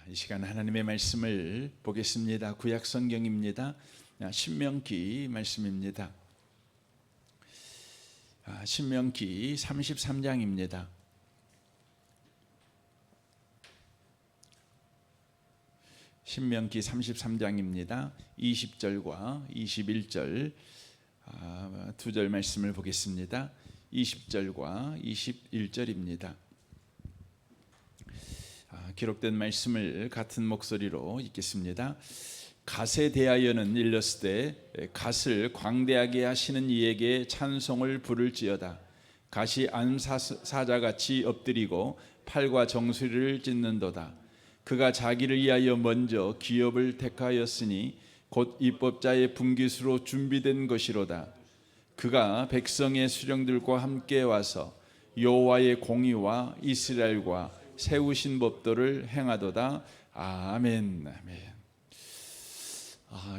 이 시간 하나님의 말씀을 보겠습니다. 구약 성경입니다. 신명기 말씀입니다. 신명기 33장입니다. 신명기 33장입니다. 20절과 21절 두 절 말씀을 보겠습니다. 20절과 21절입니다. 기록된 말씀을 같은 목소리로 읽겠습니다. 갓에 대하여는 일렀으되 갓을 광대하게 하시는 이에게 찬송을 부를지어다. 갓이 암사자같이 엎드리고 팔과 정수리를 찢는도다. 그가 자기를 위하여 먼저 기업을 택하였으니 곧 입법자의 분깃으로 준비된 것이로다. 그가 백성의 수령들과 함께 와서 여호와의 공의와 이스라엘과 세우신 법도를 행하도다. 아멘. 아멘.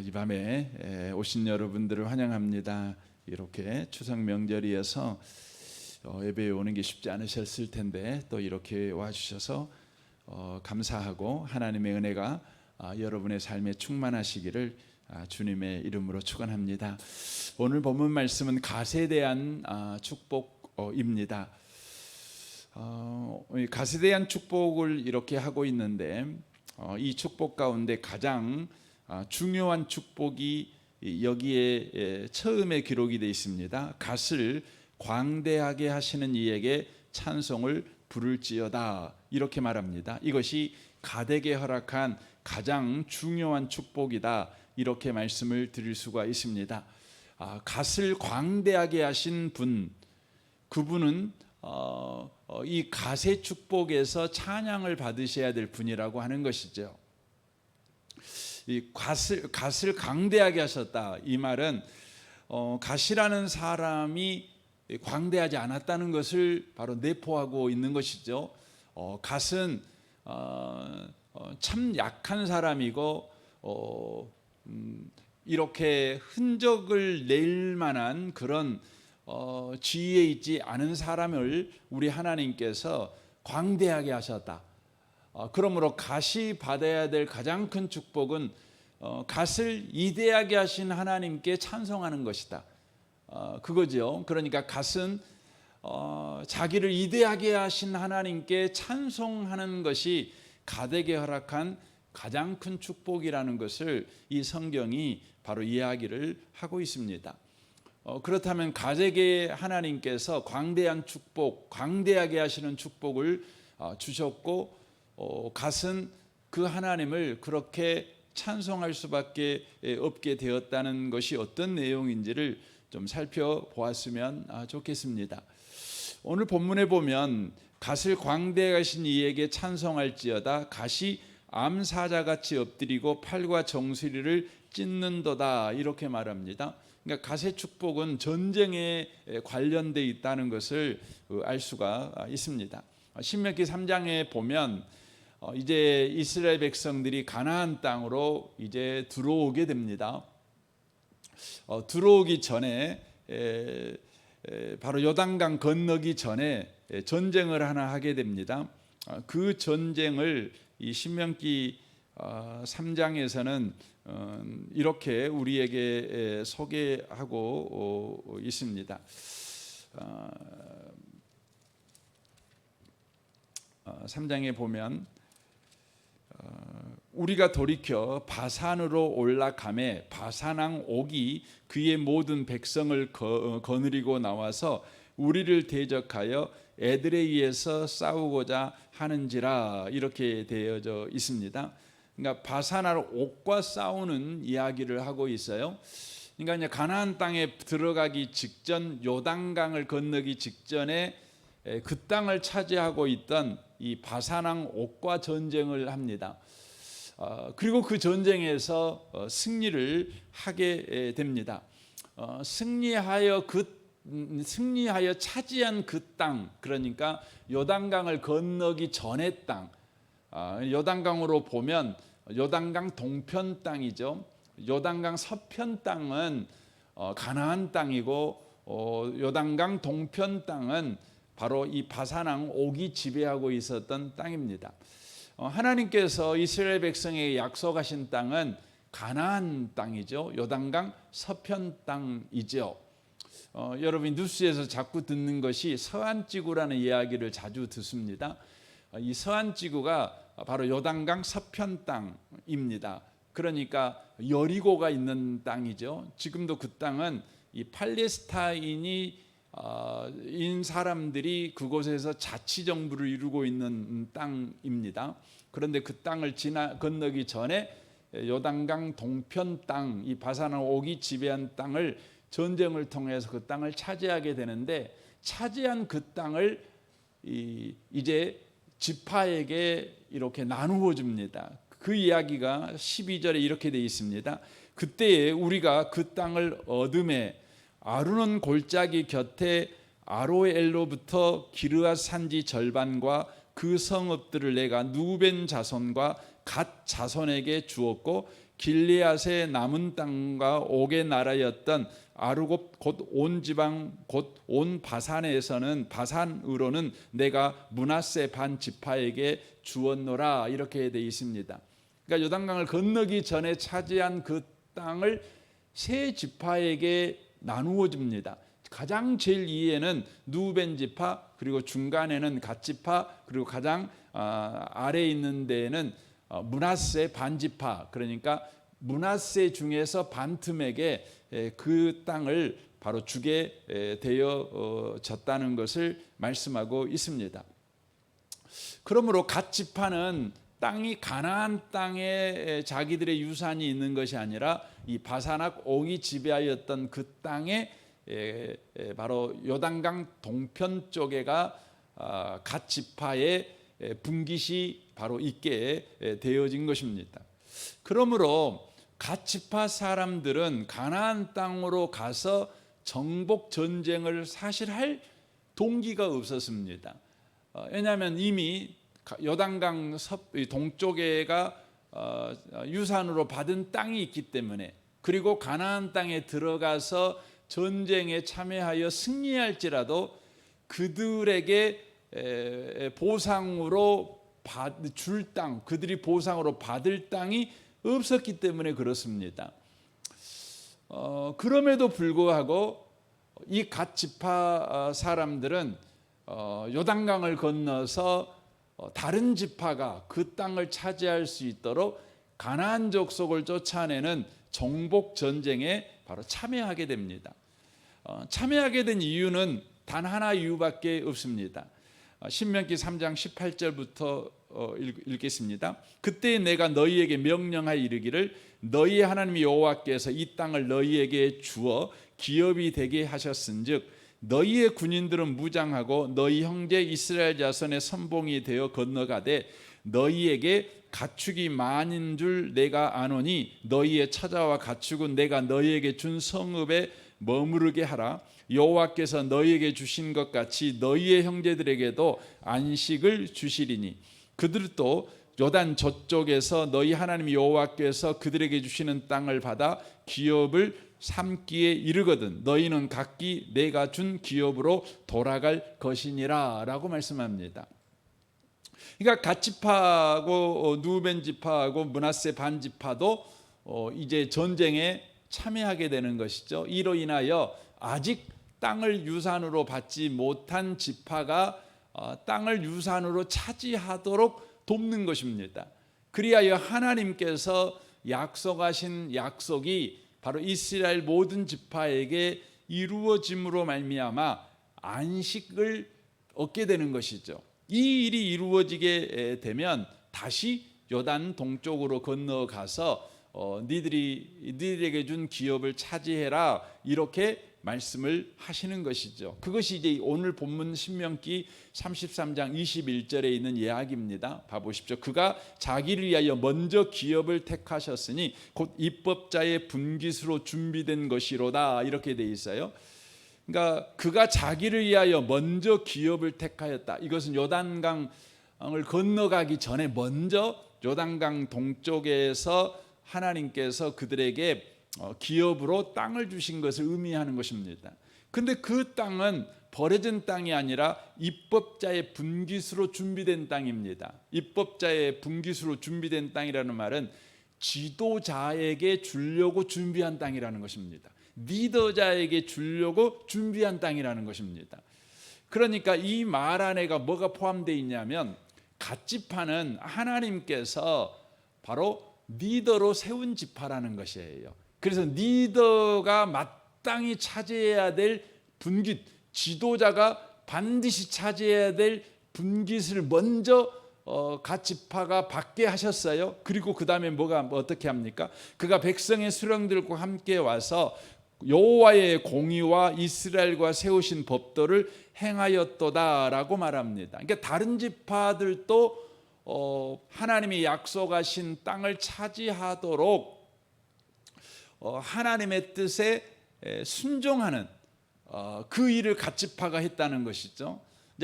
이 밤에 오신 여러분들을 환영합니다. 이렇게 추석 명절이어서 예배에 오는 게 쉽지 않으셨을 텐데 또 이렇게 와주셔서 감사하고 하나님의 은혜가 여러분의 삶에 충만하시기를 주님의 이름으로 축원합니다. 오늘 본문 말씀은 갓에 대한 축복입니다. 갓에 대한 축복을 이렇게 하고 있는데 이 축복 가운데 가장 중요한 축복이 여기에 처음에 기록이 되어 있습니다. 갓을 광대하게 하시는 이에게 찬송을 부를지어다 이렇게 말합니다. 이것이 갓에게 허락한 가장 중요한 축복이다 이렇게 말씀을 드릴 수가 있습니다. 갓을 광대하게 하신 분, 그분은 이 갓의 축복에서 찬양을 받으셔야 될 분이라고 하는 것이죠. 이 갓을 강대하게 하셨다. 이 말은 갓이라는 사람이 광대하지 않았다는 것을 바로 내포하고 있는 것이죠. 갓은 참 약한 사람이고 이렇게 흔적을 낼 만한 그런 지위에 있지 않은 사람을 우리 하나님께서 광대하게 하셨다. 그러므로 갓이 받아야 될 가장 큰 축복은 갓을 이대하게 하신 하나님께 찬송하는 것이다. 그거죠. 그러니까 갓은 자기를 이대하게 하신 하나님께 찬송하는 것이 갓에게 허락한 가장 큰 축복이라는 것을 이 성경이 바로 이야기를 하고 있습니다. 그렇다면 갓에게 하나님께서 광대한 축복, 광대하게 하시는 축복을 주셨고 갓은 그 하나님을 그렇게 찬송할 수밖에 없게 되었다는 것이 어떤 내용인지를 좀 살펴보았으면 좋겠습니다. 오늘 본문에 보면 갓을 광대하신 이에게 찬송할지어다. 갓이 암사자같이 엎드리고 팔과 정수리를 찢는도다 이렇게 말합니다. 그러니까 갓의 축복은 전쟁에 관련되어 있다는 것을 알 수가 있습니다. 신명기 3장에 보면 이제 이스라엘 백성들이 가나안 땅으로 이제 들어오게 됩니다. 들어오기 전에 바로 요단강 건너기 전에 전쟁을 하나 하게 됩니다. 그 전쟁을 이 신명기 3장에서는 이렇게 우리에게 소개하고 있습니다. 3장에 보면 우리가 돌이켜 바산으로 올라가매 바산왕 옥이 그의 모든 백성을 거느리고 나와서 우리를 대적하여 에드레이에서 싸우고자 하는지라 이렇게 되어져 있습니다. 그러니까 바산왕 옥과 싸우는 이야기를 하고 있어요. 그러니까 이제 가나안 땅에 들어가기 직전 요단강을 건너기 직전에 그 땅을 차지하고 있던 이 바산왕 옥과 전쟁을 합니다. 그리고 그 전쟁에서 승리를 하게 됩니다. 승리하여 차지한 그 땅, 그러니까 요단강을 건너기 전의 땅, 요단강으로 보면 요단강 동편 땅이죠. 요단강 서편 땅은 가나안 땅이고 요단강 동편 땅은 바로 이 바산왕 옥이 지배하고 있었던 땅입니다. 하나님께서 이스라엘 백성에게 약속하신 땅은 가나안 땅이죠. 요단강 서편 땅이죠. 여러분이 뉴스에서 자꾸 듣는 것이 서안지구라는 이야기를 자주 듣습니다. 이 서안지구가 바로 요단강 서편 땅입니다. 그러니까 여리고가 있는 땅이죠. 지금도 그 땅은 이 팔레스타인이 인 사람들이 그곳에서 자치정부를 이루고 있는 땅입니다. 그런데 그 땅을 건너기 전에 요단강 동편 땅, 이 바산왕 옥이 지배한 땅을 전쟁을 통해서 그 땅을 차지하게 되는데, 차지한 그 땅을 이제 지파에게 이렇게 나누어 줍니다. 그 이야기가 12절에 이렇게 되어 있습니다. 그때에 우리가 그 땅을 얻음에 아루논 골짜기 곁에 아로엘로부터 기르앗 산지 절반과 그 성읍들을 내가 누벤 자손과 갓 자손에게 주었고, 길르앗의 남은 땅과 옥의 나라였던 아르곱 곧 온 지방 곧 온 바산에서는 바산으로는 내가 므낫세 반 지파에게 주었노라, 이렇게 되어 있습니다. 그러니까 요단강을 건너기 전에 차지한 그 땅을 세 지파에게 나누어 줍니다. 가장 제일 위에는 누벤 지파, 그리고 중간에는 갓 지파, 그리고 가장 아래에 있는 데에는 므낫세 반 지파, 그러니까 므낫세 중에서 반틈에게 그 땅을 바로 주게 되어졌다는 것을 말씀하고 있습니다. 그러므로 갓 지파는 땅이 가나안 땅에 자기들의 유산이 있는 것이 아니라 이 바산악 옥이 지배하였던 그 땅에 바로 요단강 동편 쪽에가 갓 지파의 분깃이 바로 있게 되어진 것입니다. 그러므로 갓 지파 사람들은 가나안 땅으로 가서 정복 전쟁을 사실 할 동기가 없었습니다. 왜냐하면 이미 요단강 동쪽에가 유산으로 받은 땅이 있기 때문에, 그리고 가나안 땅에 들어가서 전쟁에 참여하여 승리할지라도 그들에게 보상으로 줄 땅, 그들이 보상으로 받을 땅이 없었기 때문에 그렇습니다. 그럼에도 불구하고 이 갓 지파 사람들은 요단강을 건너서 다른 지파가 그 땅을 차지할 수 있도록 가나안 족속을 쫓아내는 정복 전쟁에 바로 참여하게 됩니다. 참여하게 된 이유는 단 하나 이유밖에 없습니다. 신명기 3장 18절부터 읽겠습니다. 그때 내가 너희에게 명령하여 이르기를 너희의 하나님 여호와께서 이 땅을 너희에게 주어 기업이 되게 하셨은즉 너희의 군인들은 무장하고 너희 형제 이스라엘 자손의 선봉이 되어 건너가되 너희에게 가축이 많은 줄 내가 아노니 너희의 처자와 가축은 내가 너희에게 준 성읍에 머무르게 하라. 여호와께서 너희에게 주신 것 같이 너희의 형제들에게도 안식을 주시리니 그들도 요단 저쪽에서 너희 하나님 여호와께서 그들에게 주시는 땅을 받아 기업을 삼기에 이르거든 너희는 각기 내가 준 기업으로 돌아갈 것이니라 라고 말씀합니다. 그러니까 갓 지파하고 누벤 지파하고 므낫세 반 지파도 이제 전쟁에 참여하게 되는 것이죠. 이로 인하여 아직 땅을 유산으로 받지 못한 지파가 땅을 유산으로 차지하도록 돕는 것입니다. 그리하여 하나님께서 약속하신 약속이 바로 이스라엘 모든 지파에게 이루어짐으로 말미암아 안식을 얻게 되는 것이죠. 이 일이 이루어지게 되면 다시 요단 동쪽으로 건너가서 니들에게 준 기업을 차지해라 이렇게 말씀을 하시는 것이죠. 그것이 이제 오늘 본문 신명기 33장 21절에 있는 이야기입니다. 봐보십시오. 그가 자기를 위하여 먼저 기업을 택하셨으니 곧 입법자의 분깃으로 준비된 것이로다 이렇게 돼 있어요. 그러니까 그가 자기를 위하여 먼저 기업을 택하였다. 이것은 요단강을 건너가기 전에 먼저 요단강 동쪽에서 하나님께서 그들에게 기업으로 땅을 주신 것을 의미하는 것입니다. 근데 그 땅은 버려진 땅이 아니라 입법자의 분깃으로 준비된 땅입니다. 입법자의 분깃으로 준비된 땅이라는 말은 지도자에게 주려고 준비한 땅이라는 것입니다. 리더자에게 주려고 준비한 땅이라는 것입니다. 그러니까 이 말 안에가 뭐가 포함되어 있냐면 갓지파는 하나님께서 바로 리더로 세운 지파라는 것이에요. 그래서 리더가 마땅히 차지해야 될 분깃, 지도자가 반드시 차지해야 될 분깃을 먼저 갓지파가 받게 하셨어요. 그리고 그 다음에 어떻게 합니까? 그가 백성의 수령들과 함께 와서 여호와의 공의와 이스라엘과 세우신 법도를 행하였도다라고 말합니다. 그러니까 다른 지파들도 하나님이 약속하신 땅을 차지하도록 하나님의 뜻에 순종하는 그 일을 갓지파가 했다는 것이죠.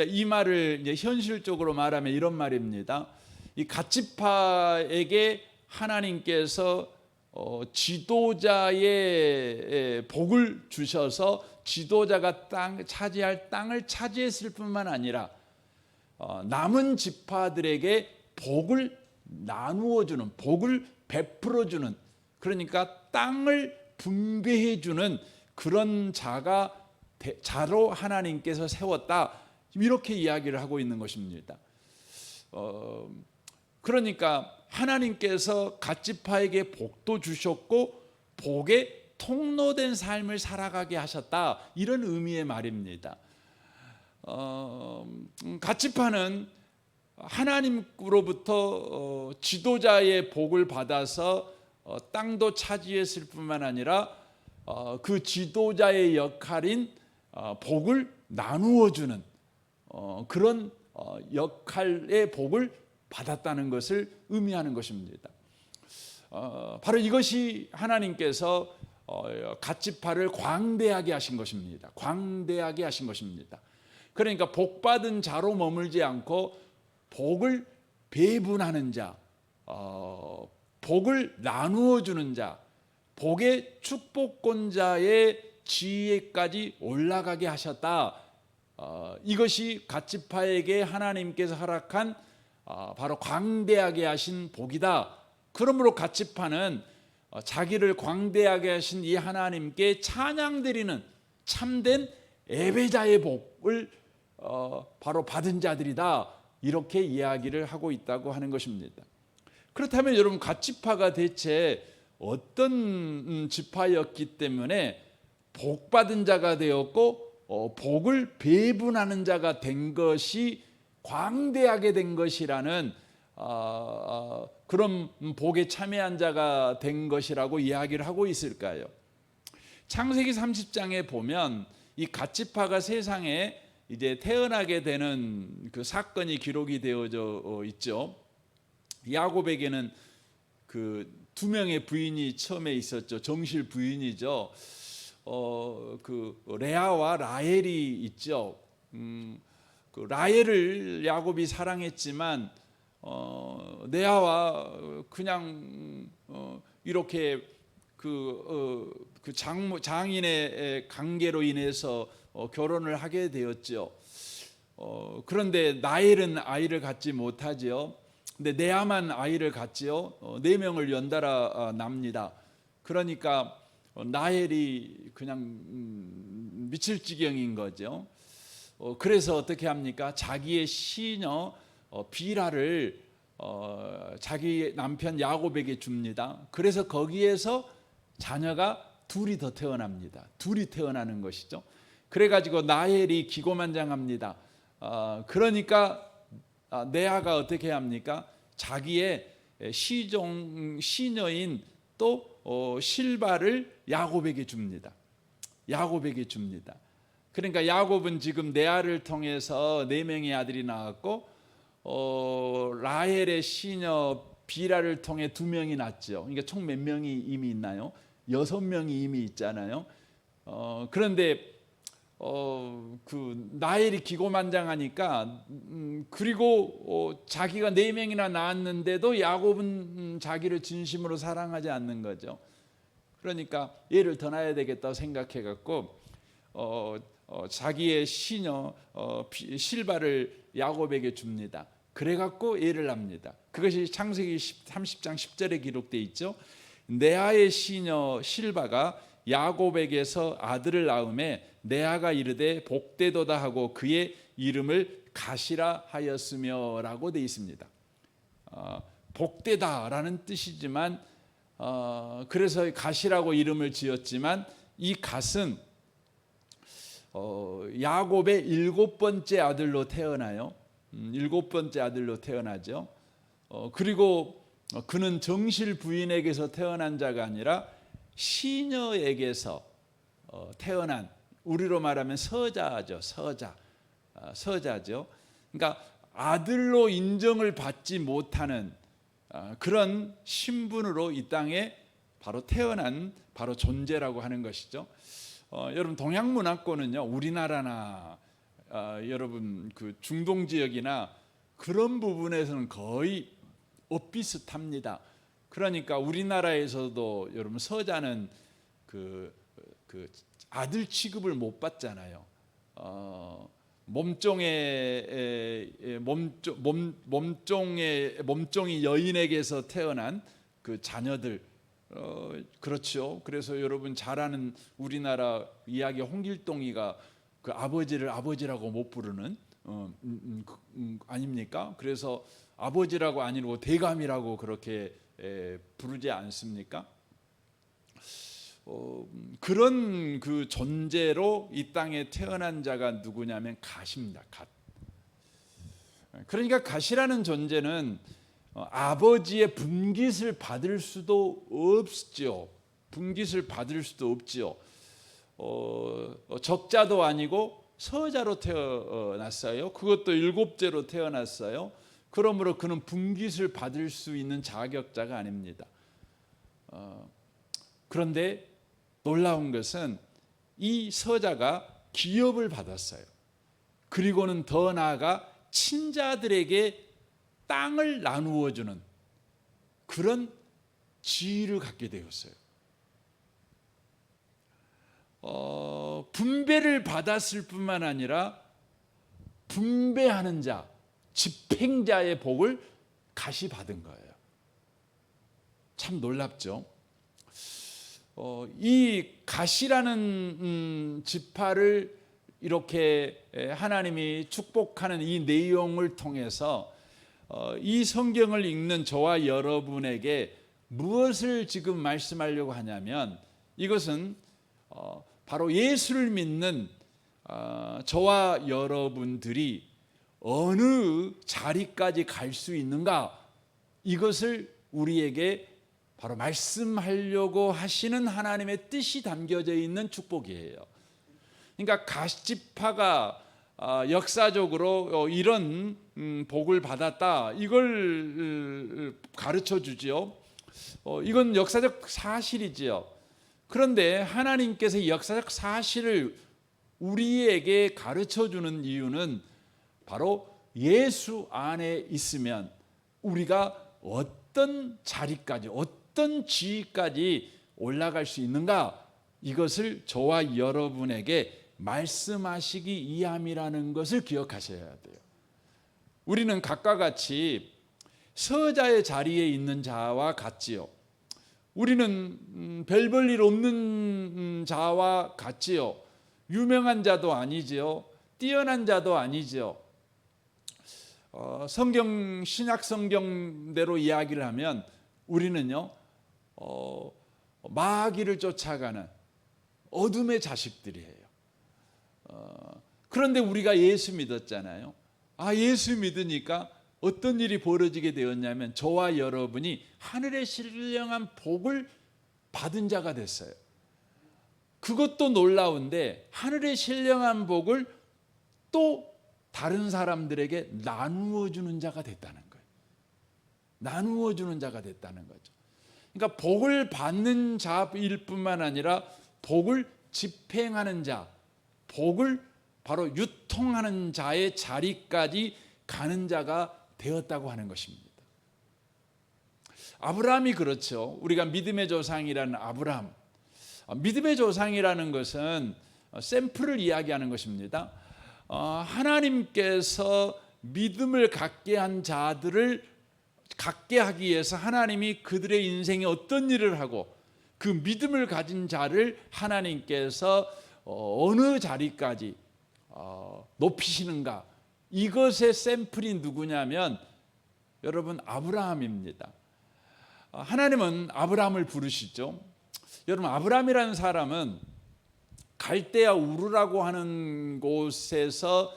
이 말을 이제 현실적으로 말하면 이런 말입니다. 이 갓지파에게 하나님께서 지도자의 복을 주셔서 지도자가 차지할 땅을 차지했을 뿐만 아니라 남은 지파들에게 복을 나누어 주는, 복을 베풀어 주는, 그러니까 땅을 분배해 주는 그런 자로 하나님께서 세웠다, 이렇게 이야기를 하고 있는 것입니다. 그러니까 하나님께서 갓지파에게 복도 주셨고 복의 통로된 삶을 살아가게 하셨다, 이런 의미의 말입니다. 갓지파는 하나님으로부터 지도자의 복을 받아서 땅도 차지했을 뿐만 아니라 그 지도자의 역할인 복을 나누어 주는 그런 역할의 복을 받았다는 것을 의미하는 것입니다. 바로 이것이 하나님께서 갓지파를 광대하게 하신 것입니다. 광대하게 하신 것입니다. 그러니까 복받은 자로 머물지 않고 복을 배분하는 자, 복을 나누어 주는 자, 복의 축복권자의 지위까지 올라가게 하셨다. 이것이 갓지파에게 하나님께서 허락한 바로 광대하게 하신 복이다. 그러므로 갓지파는 자기를 광대하게 하신 이 하나님께 찬양드리는 참된 예배자의 복을 바로 받은 자들이다, 이렇게 이야기를 하고 있다고 하는 것입니다. 그렇다면 여러분, 갓지파가 대체 어떤 지파였기 때문에 복받은 자가 되었고 복을 배분하는 자가 된 것이 광대하게 된 것이라는 그런 복에 참여한 자가 된 것이라고 이야기를 하고 있을까요? 창세기 30장에 보면 이 갓지파가 세상에 이제 태어나게 되는 그 사건이 기록이 되어져 있죠. 야곱에게는 그 두 명의 부인이 처음에 있었죠. 정실 부인이죠. 그 레아와 라헬이 있죠. 그 라헬을 야곱이 사랑했지만 레아와 그냥 이렇게 그 장인의 관계로 인해서 결혼을 하게 되었죠. 그런데 라헬은 아이를 갖지 못하지요. 근데 레아만 아이를 갖지요. 4명을 연달아 납니다. 그러니까 라헬이 그냥 미칠 지경인 거죠. 그래서 어떻게 합니까? 자기의 시녀 비라를 자기 남편 야곱에게 줍니다. 그래서 거기에서 자녀가 둘이 더 태어납니다. 둘이 태어나는 것이죠. 그래가지고 라헬이 기고만장합니다. 그러니까 레아가 어떻게 합니까? 자기의 시녀인 또 실바를 야곱에게 줍니다. 야곱에게 줍니다. 그러니까 야곱은 지금 레아를 통해서 4명의 아들이 나왔고 라헬의 시녀 비라를 통해 2명이 낳았죠. 그러니까 총 몇 명이 이미 있나요? 6명이 이미 있잖아요. 그런데 그 라헬이 기고만장하니까 그리고 자기가 4명이나 낳았는데도 야곱은 자기를 진심으로 사랑하지 않는 거죠. 그러니까 얘를 더 낳아야 되겠다고 생각해 갖고 자기의 시녀 실바를 야곱에게 줍니다. 그래갖고 애를 낳습니다. 그것이 창세기 30장 10절에 기록되어 있죠. 레아의 시녀 실바가 야곱에게서 아들을 낳음에 레아가 이르되 복되도다 하고 그의 이름을 가시라 하였으며라고 되어 있습니다. 복되다라는 뜻이지만 그래서 가시라고 이름을 지었지만 이 갓은 야곱의 7번째 아들로 태어나요. 7번째 아들로 태어나죠. 그리고 그는 정실 부인에게서 태어난 자가 아니라 시녀에게서 태어난, 우리로 말하면 서자죠. 서자죠. 그러니까 아들로 인정을 받지 못하는 그런 신분으로 이 땅에 바로 태어난 바로 존재라고 하는 것이죠. 여러분 동양 문화권은요, 우리나라나 여러분 그 중동 지역이나 그런 부분에서는 거의 엇비슷합니다. 그러니까 우리나라에서도 여러분 서자는 그 아들 취급을 못 받잖아요. 몸종이 여인에게서 태어난 그 자녀들, 그렇죠. 그래서 여러분 잘 아는 우리나라 이야기 홍길동이가 그 아버지를 아버지라고 못 부르는 아닙니까? 그래서 아버지라고 아니고 대감이라고 그렇게 부르지 않습니까? 그런 그 존재로 이 땅에 태어난 자가 누구냐면 갓입니다. 갓. 그러니까 갓이라는 존재는 아버지의 분깃을 받을 수도 없죠. 분깃을 받을 수도 없지요. 적자도 아니고 서자로 태어났어요. 그것도 7째로 태어났어요. 그러므로 그는 분깃을 받을 수 있는 자격자가 아닙니다. 그런데 놀라운 것은 이 서자가 기업을 받았어요. 그리고는 더 나아가 친자들에게 땅을 나누어 주는 그런 지위를 갖게 되었어요. 분배를 받았을 뿐만 아니라 분배하는 자, 집행자의 복을 갓이 받은 거예요. 참 놀랍죠. 이 갓이라는 지파를 이렇게 하나님이 축복하는 이 내용을 통해서 이 성경을 읽는 저와 여러분에게 무엇을 지금 말씀하려고 하냐면, 이것은 바로 예수를 믿는 저와 여러분들이 어느 자리까지 갈 수 있는가, 이것을 우리에게 바로 말씀하려고 하시는 하나님의 뜻이 담겨져 있는 축복이에요. 그러니까 갓지파가 역사적으로 이런 복을 받았다, 이걸 가르쳐 주지요. 이건 역사적 사실이지요. 그런데 하나님께서 역사적 사실을 우리에게 가르쳐 주는 이유는 바로 예수 안에 있으면 우리가 어떤 자리까지, 어떤 지위까지 올라갈 수 있는가, 이것을 저와 여러분에게 말씀하시기 위함이라는 것을 기억하셔야 돼요. 우리는 각과 같이 서자의 자리에 있는 자와 같지요. 우리는 별 볼 일 없는 자와 같지요. 유명한 자도 아니지요. 뛰어난 자도 아니지요. 성경, 신약 성경대로 이야기를 하면 우리는요, 마귀를 쫓아가는 어둠의 자식들이에요. 그런데 우리가 예수 믿었잖아요. 예수 믿으니까 어떤 일이 벌어지게 되었냐면, 저와 여러분이 하늘의 신령한 복을 받은 자가 됐어요. 그것도 놀라운데 하늘의 신령한 복을 또 다른 사람들에게 나누어 주는 자가 됐다는 거예요. 나누어 주는 자가 됐다는 거죠. 그러니까 복을 받는 자일 뿐만 아니라 복을 집행하는 자, 복을 바로 유통하는 자의 자리까지 가는 자가 되었다고 하는 것입니다. 아브라함이 그렇죠. 우리가 믿음의 조상이라는 아브라함, 믿음의 조상이라는 것은 샘플을 이야기하는 것입니다. 하나님께서 믿음을 갖게 한 자들을 갖게 하기 위해서 하나님이 그들의 인생에 어떤 일을 하고 그 믿음을 가진 자를 하나님께서 어느 자리까지 높이시는가, 이것의 샘플이 누구냐면 여러분 아브라함입니다. 하나님은 아브라함을 부르시죠. 여러분 아브라함이라는 사람은 갈대아 우르라고 하는 곳에서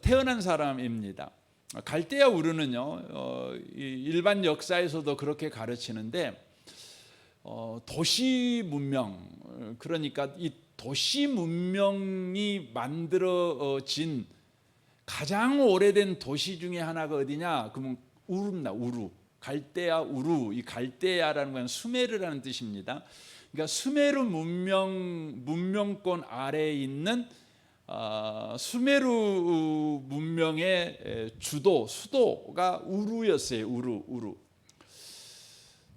태어난 사람입니다. 갈대아 우르는요, 일반 역사에서도 그렇게 가르치는데 도시 문명, 그러니까 이 도시 문명이 만들어진 가장 오래된 도시 중에 하나가 어디냐? 그러면 우르입니다. 우르. 갈대아 우르. 이 갈대아라는 건 수메르라는 뜻입니다. 그러니까 수메르 문명권 아래에 있는 수메르 문명의 수도가 우르였어요. 우르.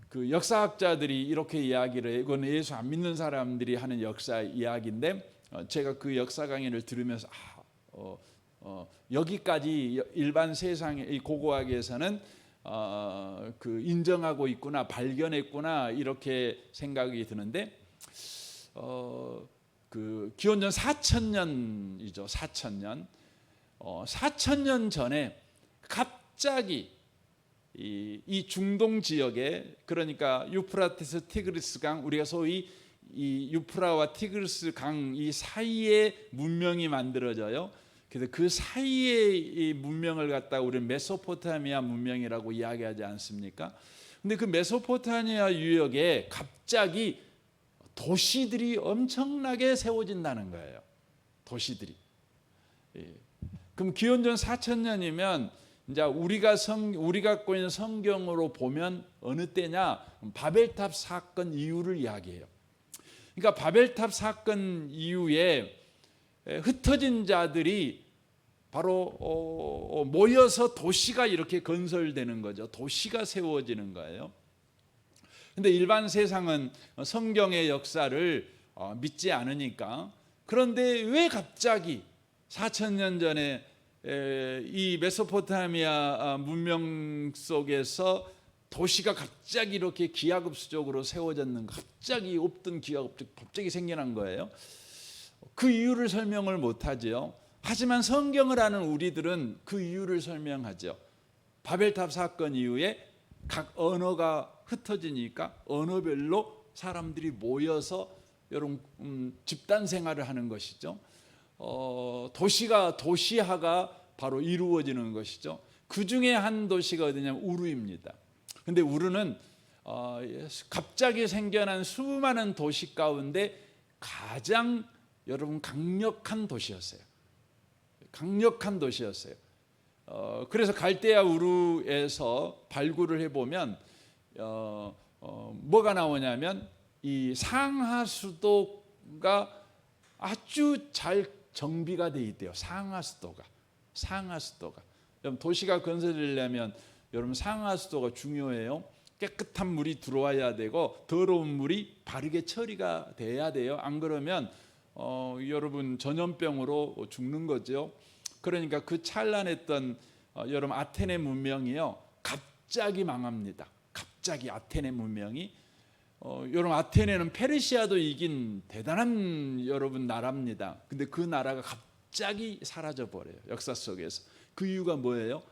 그 역사학자들이 이렇게 이야기를 해요. 이건 예수 안 믿는 사람들이 하는 역사 이야기인데 제가 그 역사 강의를 들으면서 여기까지 일반 세상의 이 고고학에서는 그 인정하고 있구나, 발견했구나, 이렇게 생각이 드는데 그 기원전 4000년이죠. 4000년. 4000년 전에 갑자기 이 중동 지역에, 그러니까 유프라테스 티그리스 강, 우리가 소위 이 유프라와 티그리스 강 이 사이에 문명이 만들어져요. 그래서 그 사이에 이 문명을 갖다가 우리는 메소포타미아 문명이라고 이야기하지 않습니까? 근데 그 메소포타미아 유역에 갑자기 도시들이 엄청나게 세워진다는 거예요. 도시들이. 그럼 기원전 4000년이면 이제 우리가 갖고 있는 성경으로 보면 어느 때냐? 바벨탑 사건 이후를 이야기해요. 그러니까 바벨탑 사건 이후에 흩어진 자들이 바로 모여서 도시가 이렇게 건설되는 거죠. 도시가 세워지는 거예요. 근데 일반 세상은 성경의 역사를 믿지 않으니까, 그런데 왜 갑자기 4000년 전에 이 메소포타미아 문명 속에서 도시가 갑자기 이렇게 기하급수적으로 세워졌는가? 갑자기 없던 기하가 갑자기 생겨난 거예요. 그 이유를 설명을 못하죠. 하지만 성경을 아는 우리들은 그 이유를 설명하죠. 바벨탑 사건 이후에 각 언어가 흩어지니까 언어별로 사람들이 모여서 여러분 집단 생활을 하는 것이죠. 도시화가 바로 이루어지는 것이죠. 그 중에 한 도시가 어디냐면 우르입니다. 근데 우르는 갑자기 생겨난 수많은 도시 가운데 가장 여러분 강력한 도시였어요. 강력한 도시였어요. 그래서 갈대아 우르에서 발굴을 해보면 뭐가 나오냐면 이 상하수도가 아주 잘 정비가 돼 있대요. 상하수도가. 여러분 도시가 건설되려면 여러분 상하수도가 중요해요. 깨끗한 물이 들어와야 되고 더러운 물이 바르게 처리가 돼야 돼요. 안 그러면 여러분 전염병으로 죽는 거죠. 그러니까 그 찬란했던 여러분 아테네 문명이요, 갑자기 망합니다. 갑자기 아테네 문명이 여러분 아테네는 페르시아도 이긴 대단한 여러분 나라입니다. 근데 그 나라가 갑자기 사라져 버려요. 역사 속에서. 그 이유가 뭐예요?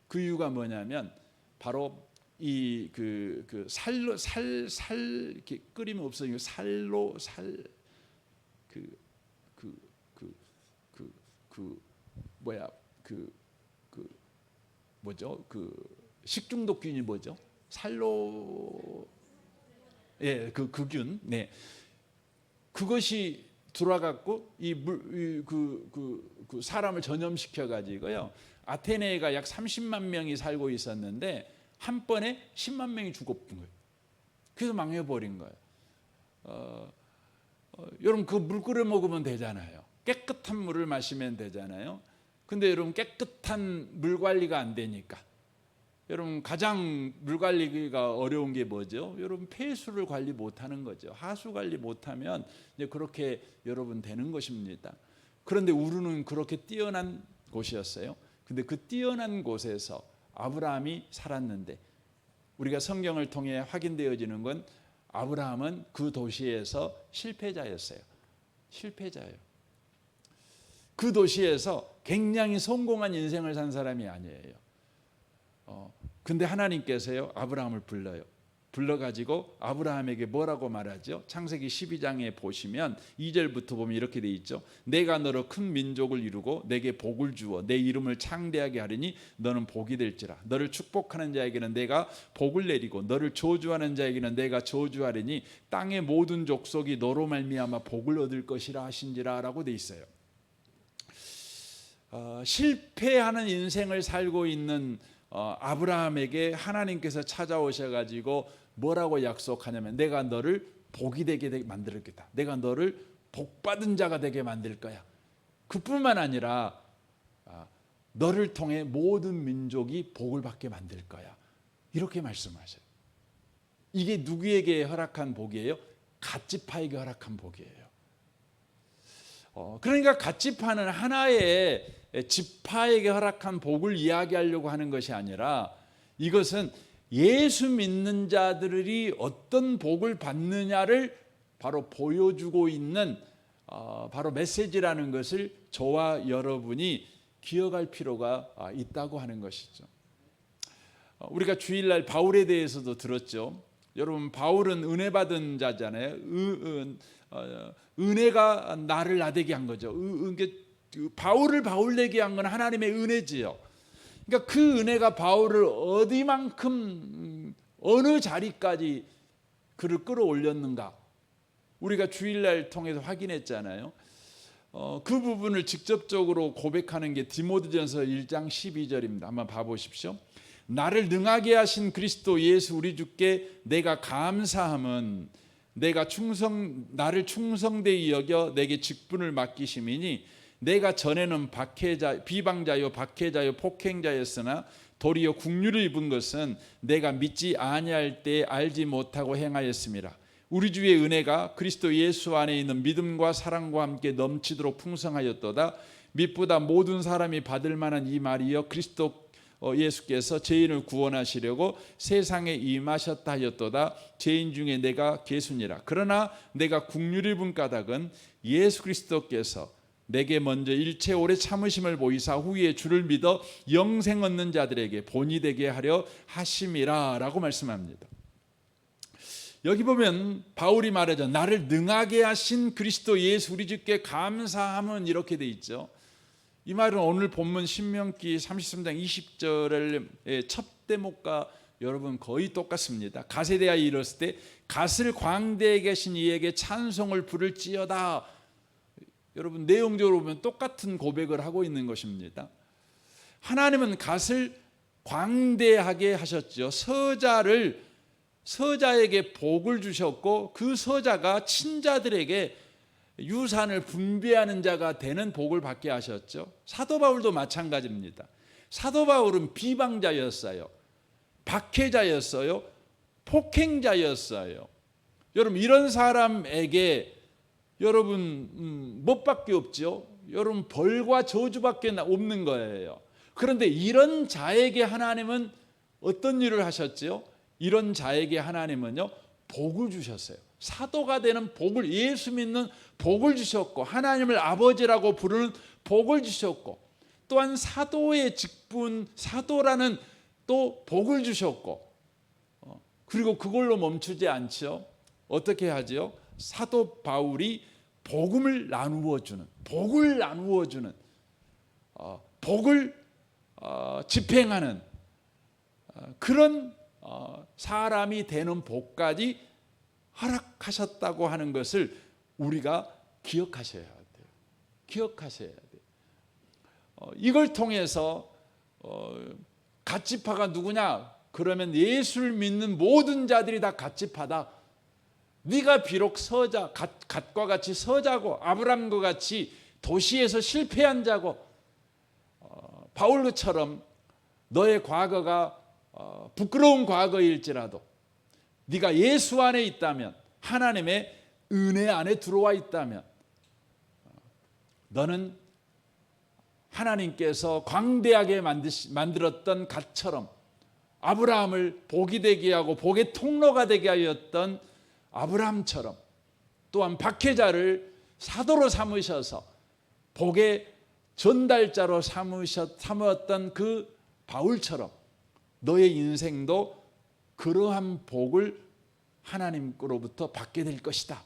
그 이유가 뭐냐면 바로 이 살로 이렇게 끓이면 없어지고 살로 식중독균이 뭐죠? 살로, 예, 균, 네, 그것이 들어와갖고 그 사람을 전염시켜 가지고요. 아테네가 약 30만 명이 살고 있었는데 한 번에 10만 명이 죽어본 거예요. 그래서 망해버린 거예요. 여러분 그 물 끓여 먹으면 되잖아요. 깨끗한 물을 마시면 되잖아요. 근데 여러분 깨끗한 물 관리가 안 되니까 여러분 가장 물 관리가 어려운 게 뭐죠? 여러분 폐수를 관리 못하는 거죠. 하수 관리 못하면 이제 그렇게 여러분 되는 것입니다. 그런데 우르는 그렇게 뛰어난 곳이었어요. 근데 그 뛰어난 곳에서 아브라함이 살았는데 우리가 성경을 통해 확인되어지는 건 아브라함은 그 도시에서 실패자였어요. 실패자예요. 그 도시에서 굉장히 성공한 인생을 산 사람이 아니에요. 근데 하나님께서요 아브라함을 불러요. 불러가지고 아브라함에게 뭐라고 말하죠? 창세기 12장에 보시면 2절부터 보면 이렇게 돼 있죠. 내가 너로 큰 민족을 이루고 내게 복을 주어 내 이름을 창대하게 하리니 너는 복이 될지라. 너를 축복하는 자에게는 내가 복을 내리고 너를 저주하는 자에게는 내가 저주하리니 땅의 모든 족속이 너로 말미암아 복을 얻을 것이라 하신지라 라고 돼 있어요. 실패하는 인생을 살고 있는 아브라함에게 하나님께서 찾아오셔가지고 뭐라고 약속하냐면 내가 너를 복이 되게 만들겠다. 내가 너를 복받은 자가 되게 만들 거야. 그뿐만 아니라 너를 통해 모든 민족이 복을 받게 만들 거야. 이렇게 말씀하셔요. 이게 누구에게 허락한 복이에요? 갓지파에게 허락한 복이에요. 그러니까 갓지파는 하나의 지파에게 허락한 복을 이야기하려고 하는 것이 아니라 이것은 예수 믿는 자들이 어떤 복을 받느냐를 바로 보여주고 있는 바로 메시지라는 것을 저와 여러분이 기억할 필요가 있다고 하는 것이죠. 우리가 주일날 바울에 대해서도 들었죠. 여러분 바울은 은혜 받은 자잖아요. 은혜가 나를 나되게 한 거죠. 바울을 바울되게 한 건 하나님의 은혜지요. 그러니까 그 은혜가 바울을 어디만큼 어느 자리까지 그를 끌어올렸는가 우리가 주일날 통해서 확인했잖아요. 그 부분을 직접적으로 고백하는 게 디모데전서 1장 12절입니다. 한번 봐보십시오. 나를 능하게 하신 그리스도 예수 우리 주께 내가 감사함은 나를 충성되이 여겨 내게 직분을 맡기심이니 내가 전에는 비방자요 박해자요 폭행자였으나 도리어 국류를 입은 것은 내가 믿지 아니할 때 알지 못하고 행하였음이라. 우리 주의 은혜가 그리스도 예수 안에 있는 믿음과 사랑과 함께 넘치도록 풍성하였도다. mit보다 모든 사람이 받을 만한 이 말이여 그리스도 예수께서 죄인을 구원하시려고 세상에 임하셨다 하였도다. 죄인 중에 내가 괴순이라. 그러나 내가 국률을 입은 까닭은 예수 그리스도께서 내게 먼저 일체 오래 참으심을 보이사 후에 주를 믿어 영생 얻는 자들에게 본이 되게 하려 하심이라 라고 말씀합니다. 여기 보면 바울이 말하죠. 나를 능하게 하신 그리스도 예수 우리 주께 감사함은 이렇게 돼 있죠. 이 말은 오늘 본문 신명기 33장 20절의 첫 대목과 여러분 거의 똑같습니다. 갓에 대하여 이르렀을 때 갓을 광대에 계신 이에게 찬송을 부를지어다. 여러분 내용적으로 보면 똑같은 고백을 하고 있는 것입니다. 하나님은 갓을 광대하게 하셨죠. 서자에게 복을 주셨고 그 서자가 친자들에게 유산을 분배하는 자가 되는 복을 받게 하셨죠. 사도 바울도 마찬가지입니다. 사도 바울은 비방자였어요. 박해자였어요. 폭행자였어요. 여러분 이런 사람에게 여러분 뭣밖에 없죠. 여러분 벌과 저주밖에 없는 거예요. 그런데 이런 자에게 하나님은 어떤 일을 하셨죠? 이런 자에게 하나님은요 복을 주셨어요. 사도가 되는 복을, 예수 믿는 복을 주셨고 하나님을 아버지라고 부르는 복을 주셨고 또한 사도의 직분, 사도라는 또 복을 주셨고 그리고 그걸로 멈추지 않죠. 어떻게 하죠? 사도 바울이 복음을 나누어 주는, 복을 나누어 주는, 복을 집행하는 그런 사람이 되는 복까지 허락하셨다고 하는 것을 우리가 기억하셔야 돼요. 기억하셔야 돼요. 이걸 통해서 갓지파가 누구냐? 그러면 예수를 믿는 모든 자들이 다 갓지파다. 네가 비록 서자, 갓과 같이 서자고 아브람과 같이 도시에서 실패한 자고 바울처럼 너의 과거가 부끄러운 과거일지라도 네가 예수 안에 있다면, 하나님의 은혜 안에 들어와 있다면, 너는 하나님께서 광대하게 만들었던 갓처럼 아브라함을 복이 되게 하고 복의 통로가 되게 하였던 아브라함처럼, 또한 박해자를 사도로 삼으셔서 복의 전달자로 삼았던 그 바울처럼 너의 인생도 그러한 복을 하나님으로부터 받게 될 것이다.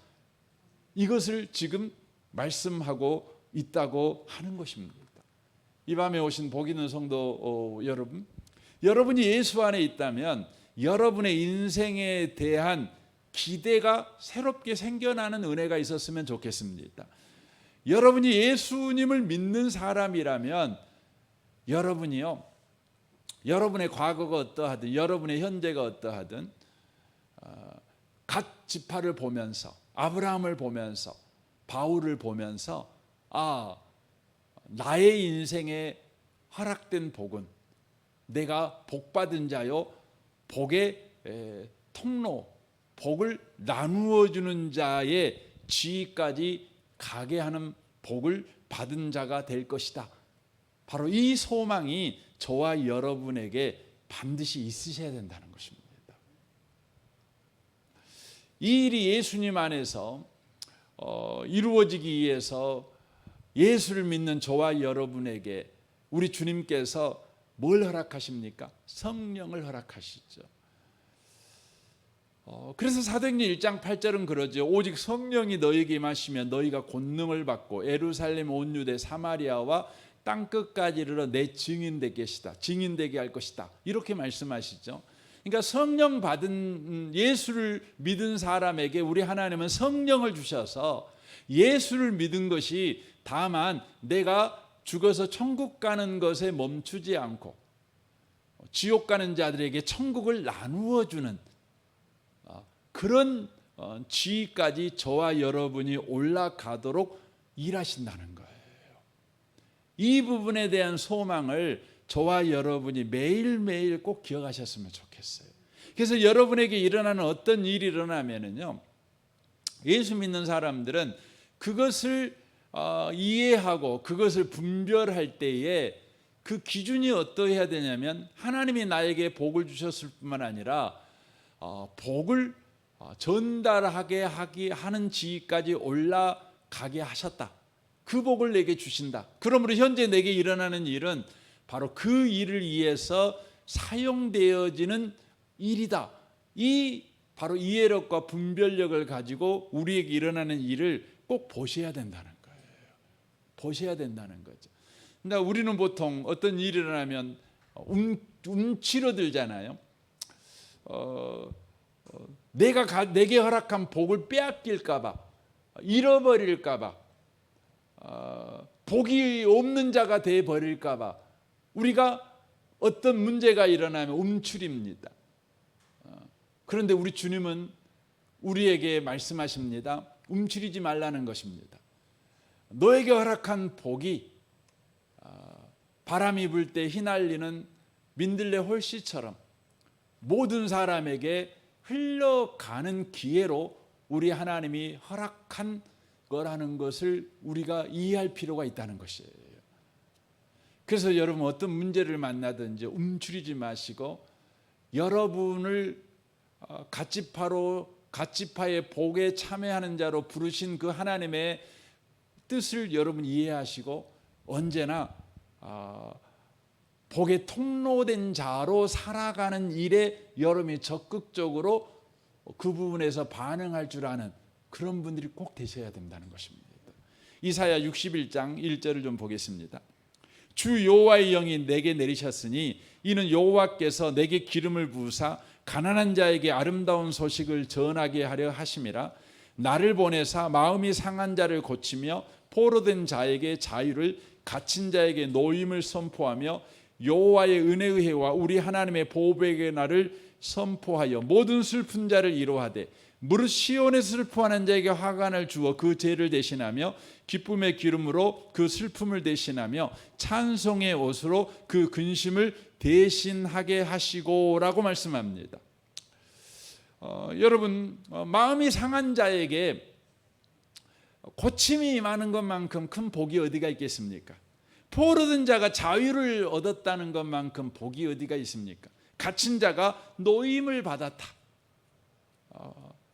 이것을 지금 말씀하고 있다고 하는 것입니다. 이 밤에 오신 복 있는 성도 여러분, 여러분이 예수 안에 있다면 여러분의 인생에 대한 기대가 새롭게 생겨나는 은혜가 있었으면 좋겠습니다. 여러분이 예수님을 믿는 사람이라면 여러분이요, 여러분의 과거가 어떠하든 여러분의 현재가 어떠하든 갓 지파를 보면서, 아브라함을 보면서, 바울을 보면서, 나의 인생에 허락된 복은 내가 복받은 자요, 복의 통로, 복을 나누어 주는 자의 지위까지 가게 하는 복을 받은 자가 될 것이다. 바로 이 소망이 저와 여러분에게 반드시 있으셔야 된다는 것입니다. 이 일이 예수님 안에서 이루어지기 위해서 예수를 믿는 저와 여러분에게 우리 주님께서 뭘 허락하십니까? 성령을 허락하시죠. 그래서 사도행전 1장 8절은 그러죠. 오직 성령이 너희에게 임하시면 너희가 권능을 받고 예루살렘 온 유대 사마리아와 땅끝까지 이르러 내 증인 되게 할 것이다. 이렇게 말씀하시죠. 그러니까 성령 받은 예수를 믿은 사람에게 우리 하나님은 성령을 주셔서 예수를 믿은 것이 다만 내가 죽어서 천국 가는 것에 멈추지 않고 지옥 가는 자들에게 천국을 나누어 주는 그런 지위까지 저와 여러분이 올라가도록 일하신다는 거예요. 이 부분에 대한 소망을 저와 여러분이 매일매일 꼭 기억하셨으면 좋겠어요. 그래서 여러분에게 일어나는 어떤 일이 일어나면은요, 예수 믿는 사람들은 그것을 이해하고 그것을 분별할 때에 그 기준이 어떠해야 되냐면, 하나님이 나에게 복을 주셨을 뿐만 아니라 복을 전달하게 하는 지위까지 올라가게 하셨다. 그 복을 내게 주신다. 그러므로 현재 내게 일어나는 일은 바로 그 일을 위해서 사용되어지는 일이다. 바로 이해력과 분별력을 가지고 우리에게 일어나는 일을 꼭 보셔야 된다는 거예요. 보셔야 된다는 거죠. 그러니까 우리는 보통 어떤 일이 일어나면 움츠러들잖아요. 내게 허락한 복을 빼앗길까 봐, 잃어버릴까 봐, 복이 없는 자가 돼 버릴까 봐 우리가 어떤 문제가 일어나면 움츠립니다. 그런데 우리 주님은 우리에게 말씀하십니다. 움츠리지 말라는 것입니다. 너에게 허락한 복이 바람이 불 때 휘날리는 민들레 홀씨처럼 모든 사람에게 흘러가는 기회로 우리 하나님이 허락한 거라는 것을 우리가 이해할 필요가 있다는 것이에요. 그래서 여러분 어떤 문제를 만나든지 움츠리지 마시고 여러분을 갓지파의 복에 참여하는 자로 부르신 그 하나님의 뜻을 여러분 이해하시고 언제나 복의 통로된 자로 살아가는 일에 여러분이 적극적으로 그 부분에서 반응할 줄 아는 그런 분들이 꼭 되셔야 된다는 것입니다. 이사야 61장 1절을 좀 보겠습니다. 주 여호와의 영이 내게 내리셨으니 이는 여호와께서 내게 기름을 부으사 가난한 자에게 아름다운 소식을 전하게 하려 하심이라. 나를 보내사 마음이 상한 자를 고치며 포로된 자에게 자유를, 갇힌 자에게 노임을 선포하며 여호와의 은혜의 해와 우리 하나님의 보배의 날을 선포하여 모든 슬픈 자를 위로하되 무릇 시온에서 슬퍼하는 자에게 화관을 주어 그 죄를 대신하며 기쁨의 기름으로 그 슬픔을 대신하며 찬송의 옷으로 그 근심을 대신하게 하시고라고 말씀합니다. 여러분, 마음이 상한 자에게 고침이 많은 것만큼 큰 복이 어디가 있겠습니까? 포로된 자가 자유를 얻었다는 것만큼 복이 어디가 있습니까? 갇힌 자가 노임을 받았다,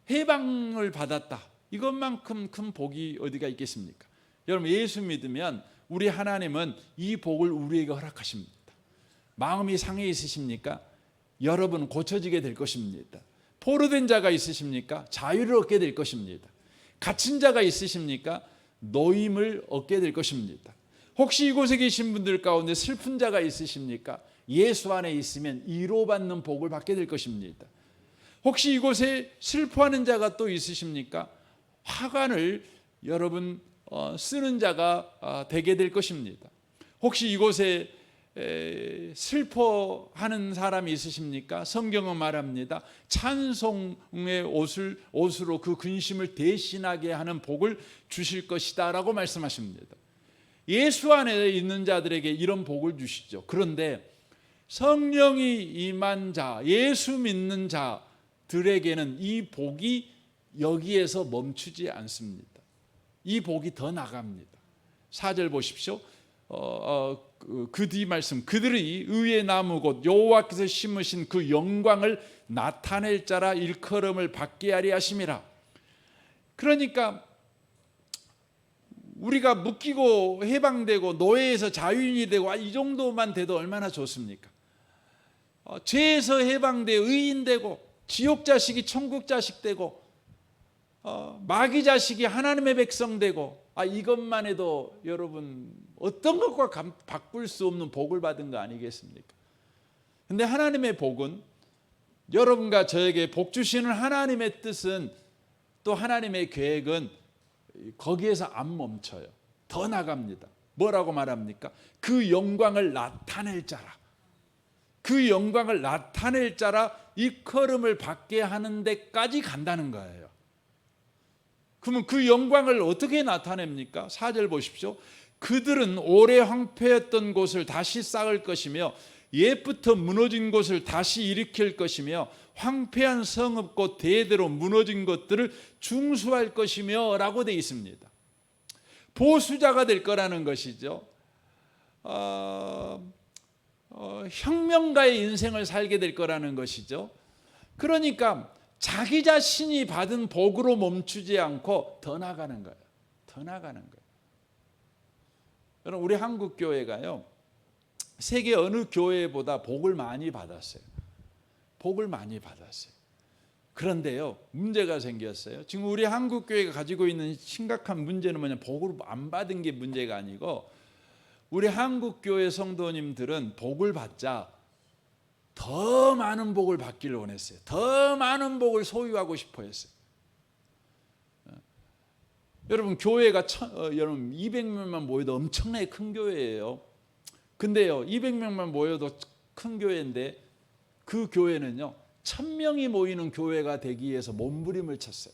해방을 받았다, 이것만큼 큰 복이 어디가 있겠습니까? 여러분, 예수 믿으면 우리 하나님은 이 복을 우리에게 허락하십니다. 마음이 상해 있으십니까? 여러분 고쳐지게 될 것입니다. 포로된 자가 있으십니까? 자유를 얻게 될 것입니다. 갇힌 자가 있으십니까? 노임을 얻게 될 것입니다. 혹시 이곳에 계신 분들 가운데 슬픈 자가 있으십니까? 예수 안에 있으면 위로받는 복을 받게 될 것입니다. 혹시 이곳에 슬퍼하는 자가 또 있으십니까? 화관을 여러분 쓰는 자가 되게 될 것입니다. 혹시 이곳에 슬퍼하는 사람이 있으십니까? 성경은 말합니다. 찬송의 옷으로 그 근심을 대신하게 하는 복을 주실 것이다 라고 말씀하십니다. 예수 안에 있는 자들에게 이런 복을 주시죠. 그런데 성령이 임한 자, 예수 믿는 자들에게는 이 복이 여기에서 멈추지 않습니다. 이 복이 더 나갑니다. 4절 보십시오. 그 뒤 말씀, 그들이 의의 나무 곧 여호와께서 심으신 그 영광을 나타낼 자라 일컬음을 받게 하리 하심이라. 그러니까 우리가 묶이고 해방되고 노예에서 자유인이 되고 이 정도만 돼도 얼마나 좋습니까? 죄에서 해방돼 의인 되고 지옥 자식이 천국 자식 되고 마귀 자식이 하나님의 백성 되고 이것만 해도 여러분 어떤 것과 바꿀 수 없는 복을 받은 거 아니겠습니까? 근데 하나님의 복은, 여러분과 저에게 복 주시는 하나님의 뜻은, 또 하나님의 계획은 거기에서 안 멈춰요. 더 나갑니다. 뭐라고 말합니까? 그 영광을 나타낼 자라, 그 영광을 나타낼 자라 일컬음을 받게 하는 데까지 간다는 거예요. 그러면 그 영광을 어떻게 나타냅니까? 4절 보십시오. 그들은 오래 황폐했던 곳을 다시 쌓을 것이며 옛부터 무너진 곳을 다시 일으킬 것이며 황폐한 성읍 곧 대대로 무너진 것들을 중수할 것이며 라고 되어 있습니다. 보수자가 될 거라는 것이죠. 혁명가의 인생을 살게 될 거라는 것이죠. 그러니까 자기 자신이 받은 복으로 멈추지 않고 더 나가는 거예요. 더 나가는 거예요. 여러분, 우리 한국 교회가요, 세계 어느 교회보다 복을 많이 받았어요. 복을 많이 받았어요. 그런데요, 문제가 생겼어요. 지금 우리 한국 교회가 가지고 있는 심각한 문제는 뭐냐? 복을 안 받은 게 문제가 아니고, 우리 한국 교회 성도님들은 복을 받자 더 많은 복을 받기를 원했어요. 더 많은 복을 소유하고 싶어 했어요. 여러분, 교회가 여러분 200명만 모여도 엄청나게 큰 교회예요. 근데요, 200명만 모여도 큰 교회인데 그 교회는요 1000명이 모이는 교회가 되기 위해서 몸부림을 쳤어요.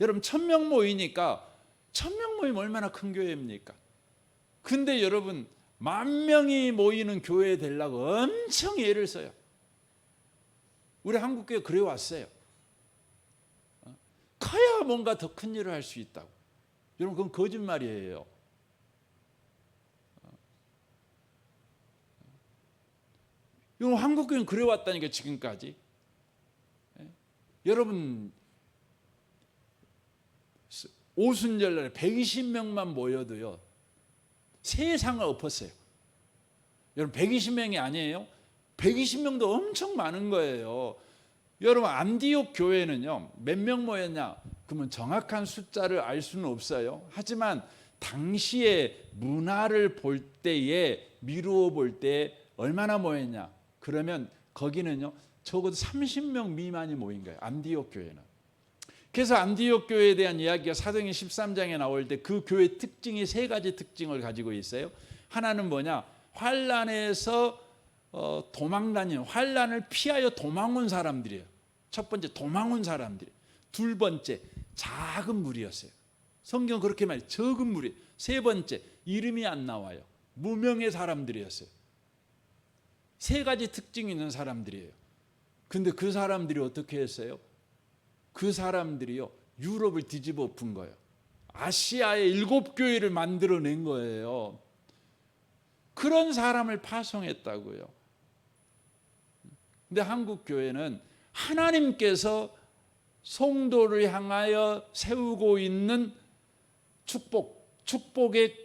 여러분, 1000명 모이니까 1000명 모이면 얼마나 큰 교회입니까? 근데 여러분, 10,000명이 모이는 교회 되려고 엄청 애를 써요. 우리 한국교회 그래 왔어요. 커야 뭔가 더 큰 일을 할 수 있다고. 여러분, 그건 거짓말이에요. 여러분, 한국교회는 그래 왔다니까 지금까지. 여러분, 오순절날에 120명만 모여도요 세상을 엎었어요. 여러분, 120명이 아니에요. 120명도 엄청 많은 거예요. 여러분, 안디옥 교회는요 몇 명 모였냐? 그러면 정확한 숫자를 알 수는 없어요. 하지만 당시의 문화를 볼 때에, 미루어 볼 때 얼마나 모였냐? 그러면 거기는요 적어도 30명 미만이 모인 거예요. 안디옥 교회는. 그래서 안디옥 교회에 대한 이야기가 사도행전 13장에 나올 때 그 교회 특징이 세 가지 특징을 가지고 있어요. 하나는 뭐냐? 환난에서 도망다니는, 환난을 피하여 도망온 사람들이에요. 첫 번째 도망온 사람들이. 두 번째 작은 무리였어요. 성경은 그렇게 말해요. 적은 무리. 세 번째 이름이 안 나와요. 무명의 사람들이었어요. 세 가지 특징이 있는 사람들이에요. 근데 그 사람들이 어떻게 했어요? 그 사람들이요, 유럽을 뒤집어 엎은 거예요. 아시아의 7교회를 만들어낸 거예요. 그런 사람을 파송했다고요. 근데 한국 교회는 하나님께서 성도를 향하여 세우고 있는 축복의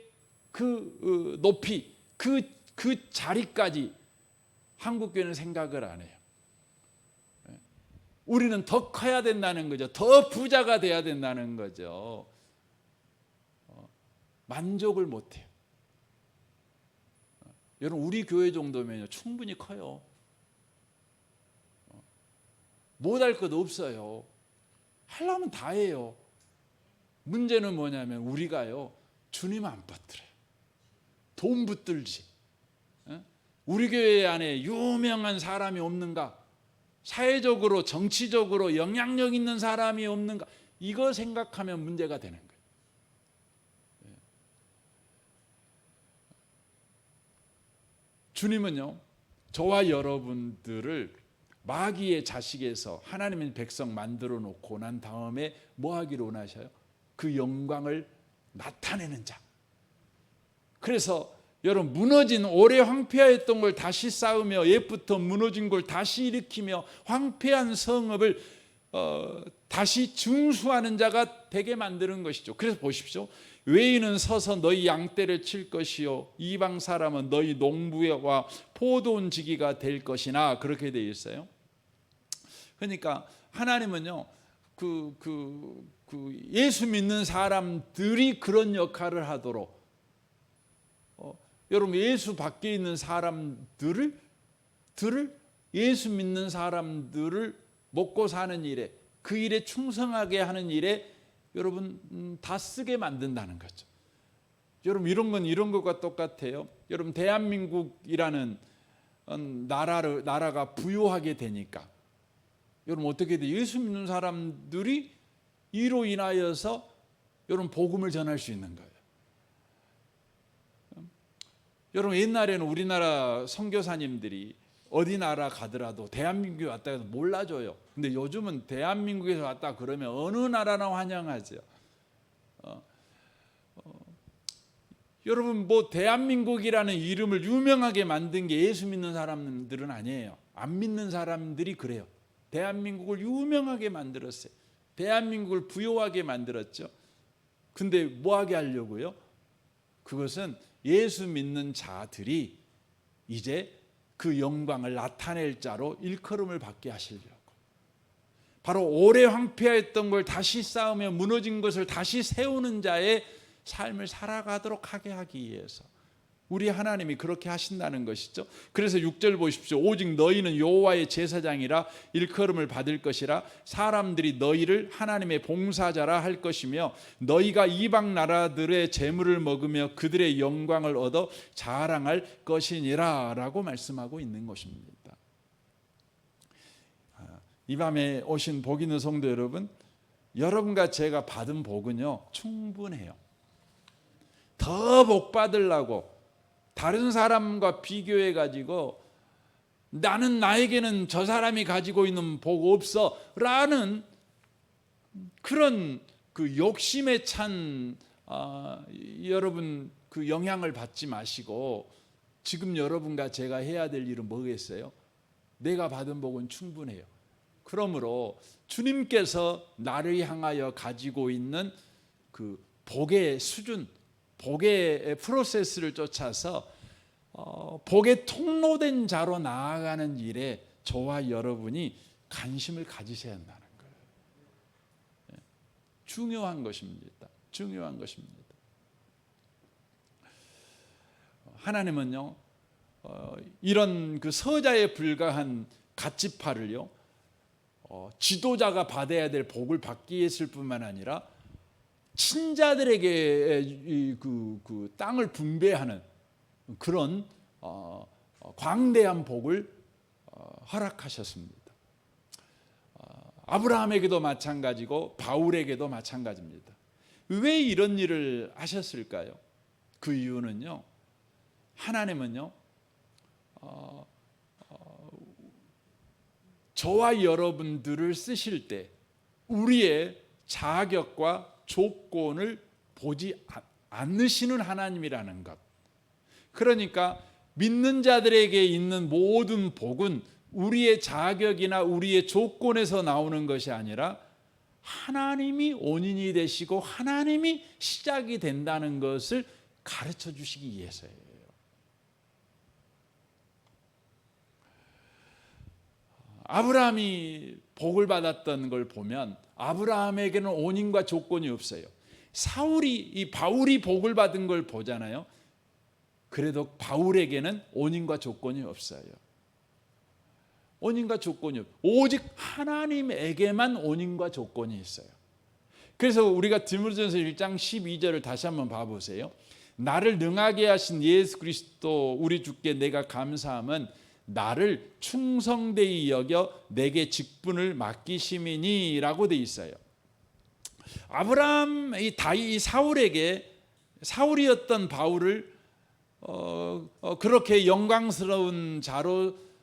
그 높이, 그 자리까지 한국 교회는 생각을 안 해요. 우리는 더 커야 된다는 거죠. 더 부자가 돼야 된다는 거죠. 만족을 못 해요. 여러분, 우리 교회 정도면 충분히 커요. 못할 것 없어요. 하려면 다 해요. 문제는 뭐냐면 우리가요, 주님 안 붙들어요. 돈 붙들지. 우리 교회 안에 유명한 사람이 없는가? 사회적으로, 정치적으로 영향력 있는 사람이 없는가? 이거 생각하면 문제가 되는 거예요. 주님은요, 저와 여러분들을 마귀의 자식에서 하나님의 백성 만들어 놓고 난 다음에 뭐 하기를 원하셔요? 그 영광을 나타내는 자. 그래서 여러분, 무너진, 오래 황폐하였던 걸 다시 쌓으며 옛부터 무너진 걸 다시 일으키며 황폐한 성읍을 다시 중수하는 자가 되게 만드는 것이죠. 그래서 보십시오. 외인은 서서 너희 양떼를 칠 것이요 이방 사람은 너희 농부와 포도원 지기가 될 것이나, 그렇게 되어 있어요. 그러니까 하나님은요, 예수 믿는 사람들이 그런 역할을 하도록, 여러분, 예수 밖에 있는 사람들을 예수 믿는 사람들을 먹고 사는 일에, 그 일에 충성하게 하는 일에 여러분 다 쓰게 만든다는 거죠. 여러분, 이런 건 이런 것과 똑같아요. 여러분, 대한민국이라는 나라가 부유하게 되니까 여러분 어떻게 돼요? 예수 믿는 사람들이 이로 인하여서 여러분 복음을 전할 수 있는 거예요. 여러분, 옛날에는 우리나라 선교사님들이 어디 나라 가더라도 대한민국에 왔다 해서 몰라줘요. 근데 요즘은 대한민국에서 왔다 그러면 어느 나라나 환영하죠. 여러분, 뭐 대한민국이라는 이름을 유명하게 만든 게 예수 믿는 사람들은 아니에요. 안 믿는 사람들이 그래요. 대한민국을 유명하게 만들었어요. 대한민국을 부유하게 만들었죠. 근데 뭐 하게 하려고요? 그것은 예수 믿는 자들이 이제 그 영광을 나타낼 자로 일컬음을 받게 하시려고, 바로 오래 황폐했던 걸 다시 쌓으며 무너진 것을 다시 세우는 자의 삶을 살아가도록 하게 하기 위해서 우리 하나님이 그렇게 하신다는 것이죠. 그래서 6절 보십시오. 오직 너희는 여호와의 제사장이라 일컬음을 받을 것이라, 사람들이 너희를 하나님의 봉사자라 할 것이며 너희가 이방 나라들의 재물을 먹으며 그들의 영광을 얻어 자랑할 것이니라 라고 말씀하고 있는 것입니다. 이 밤에 오신 복 있는 성도 여러분, 여러분과 제가 받은 복은요 충분해요. 더 복 받으려고 다른 사람과 비교해 가지고 나에게는 저 사람이 가지고 있는 복 없어 라는 그런 그 욕심에 찬 여러분 그 영향을 받지 마시고, 지금 여러분과 제가 해야 될 일은 뭐겠어요? 내가 받은 복은 충분해요. 그러므로 주님께서 나를 향하여 가지고 있는 그 복의 수준, 복의 프로세스를 쫓아서 복의 통로된 자로 나아가는 일에 저와 여러분이 관심을 가지셔야 한다는 거예요. 중요한 것입니다. 중요한 것입니다. 하나님은요, 이런 그 서자에 불과한 갓지파를요, 지도자가 받아야 될 복을 받기 위해서일 뿐만 아니라 친자들에게 그 땅을 분배하는 그런 광대한 복을 허락하셨습니다. 아브라함에게도 마찬가지고 바울에게도 마찬가지입니다. 왜 이런 일을 하셨을까요? 그 이유는요, 하나님은요, 저와 여러분들을 쓰실 때 우리의 자격과 조건을 보지 않으시는 하나님이라는 것. 그러니까 믿는 자들에게 있는 모든 복은 우리의 자격이나 우리의 조건에서 나오는 것이 아니라 하나님이 원인이 되시고 하나님이 시작이 된다는 것을 가르쳐 주시기 위해서예요. 아브라함이 복을 받았던 걸 보면 아브라함에게는 원인과 조건이 없어요. 바울이 복을 받은 걸 보잖아요. 그래도 바울에게는 원인과 조건이 없어요. 원인과 조건이 없어요. 오직 하나님에게만 원인과 조건이 있어요. 그래서 우리가 디모데전서 1장 12절을 다시 한번 봐보세요. 나를 능하게 하신 예수 그리스도 우리 주께 내가 감사함은 나를 충성되이 여겨 내게 직분을 맡기심이니 라고 돼 있어요. 이 사울이었던 바울을 그렇게 영광스러운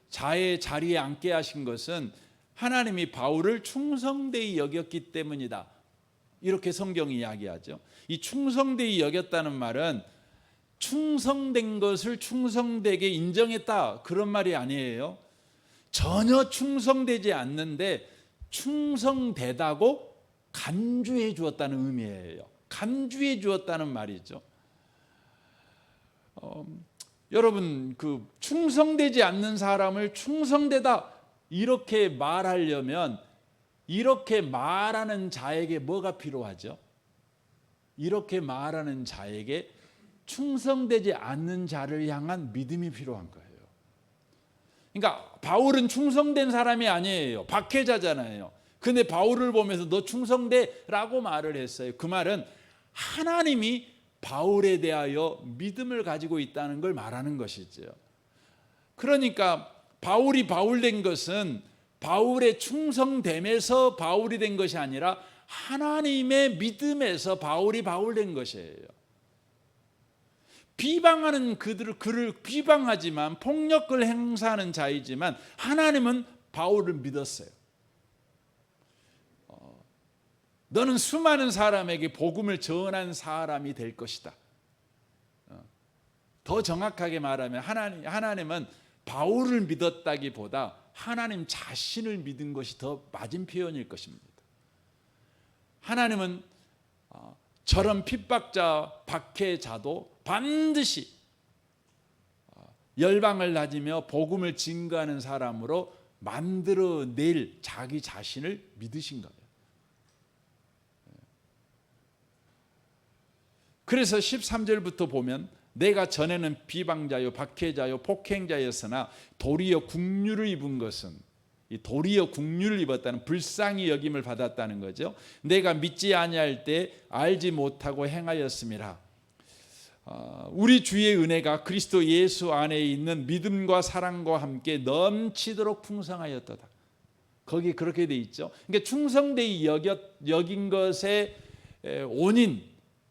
자의 자리에 앉게 하신 것은 하나님이 바울을 충성되이 여겼기 때문이다. 이렇게 성경이 이야기하죠. 이 충성되이 여겼다는 말은 충성된 것을 충성되게 인정했다, 그런 말이 아니에요. 전혀 충성되지 않는데 충성되다고 간주해 주었다는 의미예요. 간주해 주었다는 말이죠. 여러분, 그 충성되지 않는 사람을 충성되다 이렇게 말하려면 이렇게 말하는 자에게 뭐가 필요하죠? 이렇게 말하는 자에게 충성되지 않는 자를 향한 믿음이 필요한 거예요. 그러니까 바울은 충성된 사람이 아니에요. 박해자잖아요. 근데 바울을 보면서 너 충성돼라고 말을 했어요. 그 말은 하나님이 바울에 대하여 믿음을 가지고 있다는 걸 말하는 것이죠. 그러니까 바울이 바울 된 것은 바울의 충성됨에서 바울이 된 것이 아니라 하나님의 믿음에서 바울이 바울 된 것이에요. 비방하는 그를 비방하지만 폭력을 행사하는 자이지만 하나님은 바울을 믿었어요. 너는 수많은 사람에게 복음을 전한 사람이 될 것이다. 더 정확하게 말하면 하나님은 바울을 믿었다기보다 하나님 자신을 믿은 것이 더 맞은 표현일 것입니다. 하나님은 저런 핍박자, 박해자도 반드시 열방을 다지며 복음을 증거하는 사람으로 만들어낼 자기 자신을 믿으신 거예요. 그래서 13절부터 보면 내가 전에는 비방자요 박해자요 폭행자였으나 도리어 국류를 입은 것은, 이 도리어 국류를 입었다는 불쌍히 여김을 받았다는 거죠. 내가 믿지 아니할 때 알지 못하고 행하였음이라. 우리 주의 은혜가 그리스도 예수 안에 있는 믿음과 사랑과 함께 넘치도록 풍성하였도다. 거기 그렇게 돼 있죠. 그러니까 충성되이 여긴 것의 원인,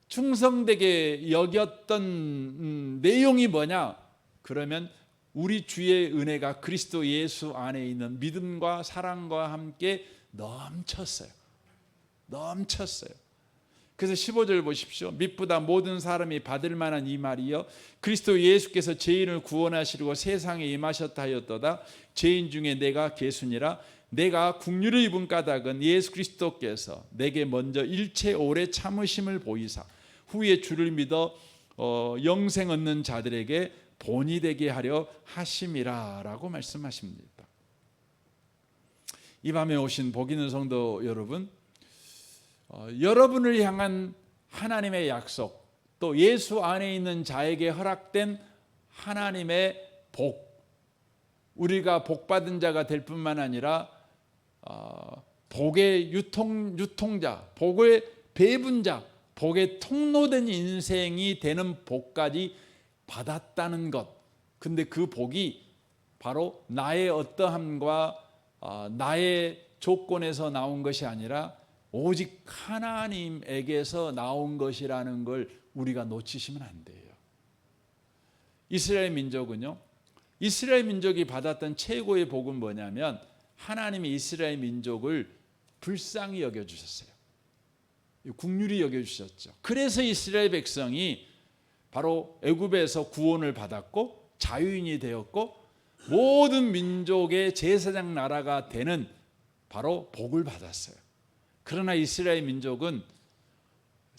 충성되게 여겼던 내용이 뭐냐? 그러면 우리 주의 은혜가 그리스도 예수 안에 있는 믿음과 사랑과 함께 넘쳤어요. 그래서 15절 보십시오. mit보다 모든 사람이 받을 만한 이 말이요 그리스도 예수께서 죄인을 구원하시려고 세상에 임하셨다 하였도다. 죄인 중에 내가 개수니라. 내가 국류를 입은 까닭은 예수 그리스도께서 내게 먼저 일체 오래 참으심을 보이사 후에 주를 믿어 영생 얻는 자들에게 본이 되게 하려 하심이라 라고 말씀하십니다. 이 밤에 오신 복 있는 성도 여러분, 여러분을 향한 하나님의 약속, 또 예수 안에 있는 자에게 허락된 하나님의 복, 우리가 복받은 자가 될 뿐만 아니라 복의 유통자, 복의 배분자, 복의 통로된 인생이 되는 복까지 받았다는 것, 근데 그 복이 바로 나의 어떠함과 나의 조건에서 나온 것이 아니라 오직 하나님에게서 나온 것이라는 걸 우리가 놓치시면 안 돼요. 이스라엘 민족은요, 이스라엘 민족이 받았던 최고의 복은 뭐냐면 하나님이 이스라엘 민족을 불쌍히 여겨주셨어요. 긍휼히 여겨주셨죠. 그래서 이스라엘 백성이 바로 애굽에서 구원을 받았고 자유인이 되었고 모든 민족의 제사장 나라가 되는 바로 복을 받았어요. 그러나 이스라엘 민족은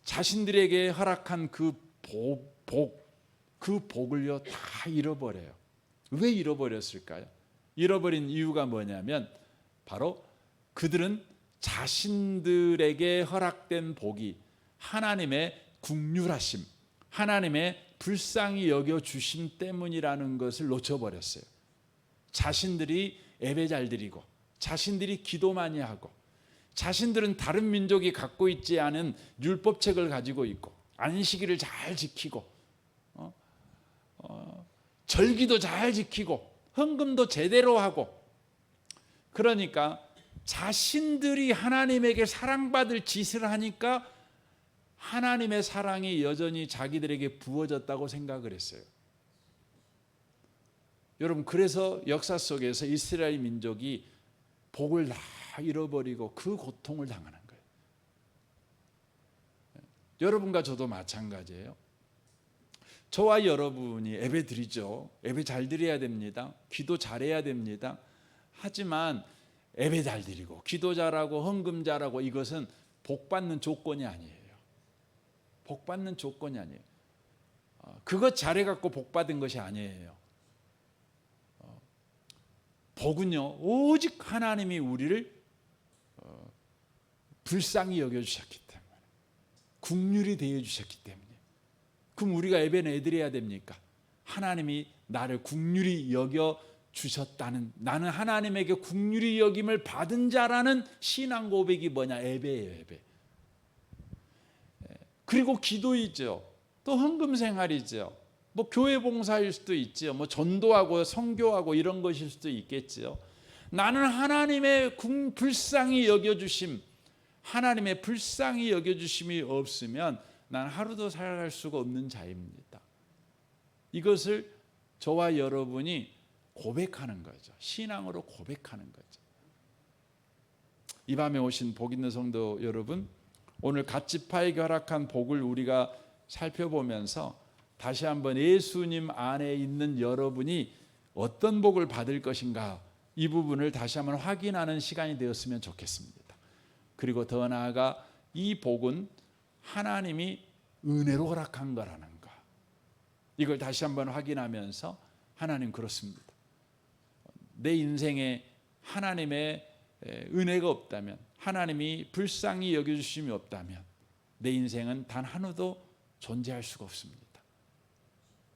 자신들에게 허락한 그 복을요 다 잃어버려요. 왜 잃어버렸을까요? 잃어버린 이유가 뭐냐면 바로 그들은 자신들에게 허락된 복이 하나님의 긍휼하심, 하나님의 불쌍히 여겨주심 때문이라는 것을 놓쳐버렸어요. 자신들이 예배 잘 드리고 자신들이 기도 많이 하고 자신들은 다른 민족이 갖고 있지 않은 율법책을 가지고 있고 안식일을 잘 지키고 절기도 잘 지키고 헌금도 제대로 하고, 그러니까 자신들이 하나님에게 사랑받을 짓을 하니까 하나님의 사랑이 여전히 자기들에게 부어졌다고 생각을 했어요. 여러분, 그래서 역사 속에서 이스라엘 민족이 복을 다 잃어버리고 그 고통을 당하는 거예요. 여러분과 저도 마찬가지예요. 저와 여러분이 예배 드리죠. 예배 잘 드려야 됩니다. 기도 잘해야 됩니다. 하지만 예배 잘 드리고 기도 잘하고 헌금 잘하고 이것은 복 받는 조건이 아니에요. 복 받는 조건이 아니에요. 그것 잘해갖고 복 받은 것이 아니에요. 복은요 오직 하나님이 우리를 불쌍히 여겨주셨기 때문에, 긍휼히 대해주셨기 때문에. 그럼 우리가 예배 내드려야 됩니까? 하나님이 나를 긍휼히 여겨주셨다는, 나는 하나님에게 긍휼히 여김을 받은 자라는 신앙 고백이 뭐냐? 예배예요. 예배. 그리고 기도이죠. 또 헌금 생활이죠. 뭐 교회 봉사일 수도 있지요. 뭐 전도하고 선교하고 이런 것일 수도 있겠지요. 나는 하나님의 불쌍히 여겨주심, 하나님의 불쌍히 여겨주심이 없으면 난 하루도 살아갈 수가 없는 자입니다. 이것을 저와 여러분이 고백하는 거죠. 신앙으로 고백하는 거죠. 이 밤에 오신 복 있는 성도 여러분, 오늘 갓 지파에게 허락한 복을 우리가 살펴보면서 다시 한번 예수님 안에 있는 여러분이 어떤 복을 받을 것인가, 이 부분을 다시 한번 확인하는 시간이 되었으면 좋겠습니다. 그리고 더 나아가 이 복은 하나님이 은혜로 허락한 거라는 거, 이걸 다시 한번 확인하면서 하나님 그렇습니다. 내 인생에 하나님의 은혜가 없다면, 하나님이 불쌍히 여겨주심이 없다면 내 인생은 단 하루도 존재할 수가 없습니다.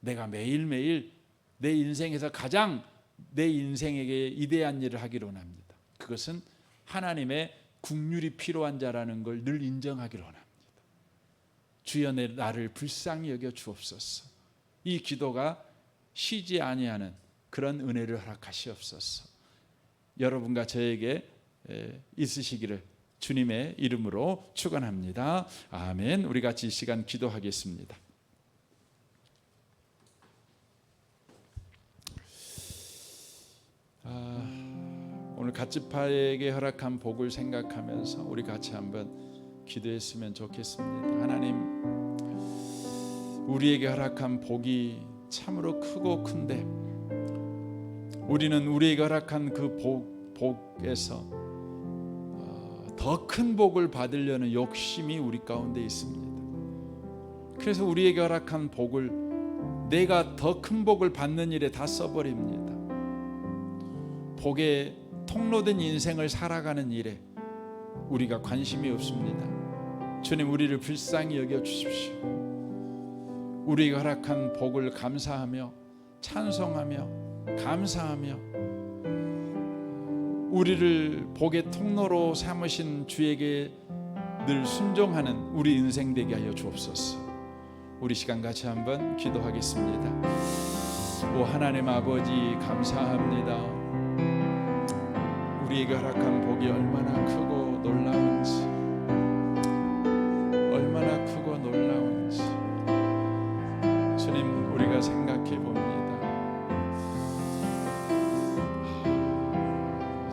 내가 매일매일 내 인생에서 가장 내 인생에게 이대한 일을 하기를 원합니다. 그것은 하나님의 긍휼이 필요한 자라는 걸 늘 인정하기를 원합니다. 주여 나를 불쌍히 여겨 주옵소서. 이 기도가 쉬지 아니하는 그런 은혜를 허락하시옵소서. 여러분과 저에게 있으시기를 주님의 이름으로 축원합니다. 아멘. 우리 같이 이 시간 기도하겠습니다. 오늘 갓지파에게 허락한 복을 생각하면서 우리 같이 한번 기도했으면 좋겠습니다. 하나님, 우리에게 허락한 복이 참으로 크고 큰데 우리는 우리에게 허락한 그 복에서 더 큰 복을 받으려는 욕심이 우리 가운데 있습니다. 그래서 우리에게 허락한 복을 내가 더 큰 복을 받는 일에 다 써버립니다. 복에 통로된 인생을 살아가는 일에 우리가 관심이 없습니다. 주님, 우리를 불쌍히 여겨 주십시오. 우리가 허락한 복을 감사하며 찬송하며 감사하며 우리를 복의 통로로 삼으신 주에게 늘 순종하는 우리 인생 되게 하여 주옵소서. 우리 시간 같이 한번 기도하겠습니다. 오 하나님 아버지 감사합니다. 우리에게 허락한 복이 얼마나 크고 놀라운지, 얼마나 크고 놀라운지 주님 우리가 생각해 봅니다.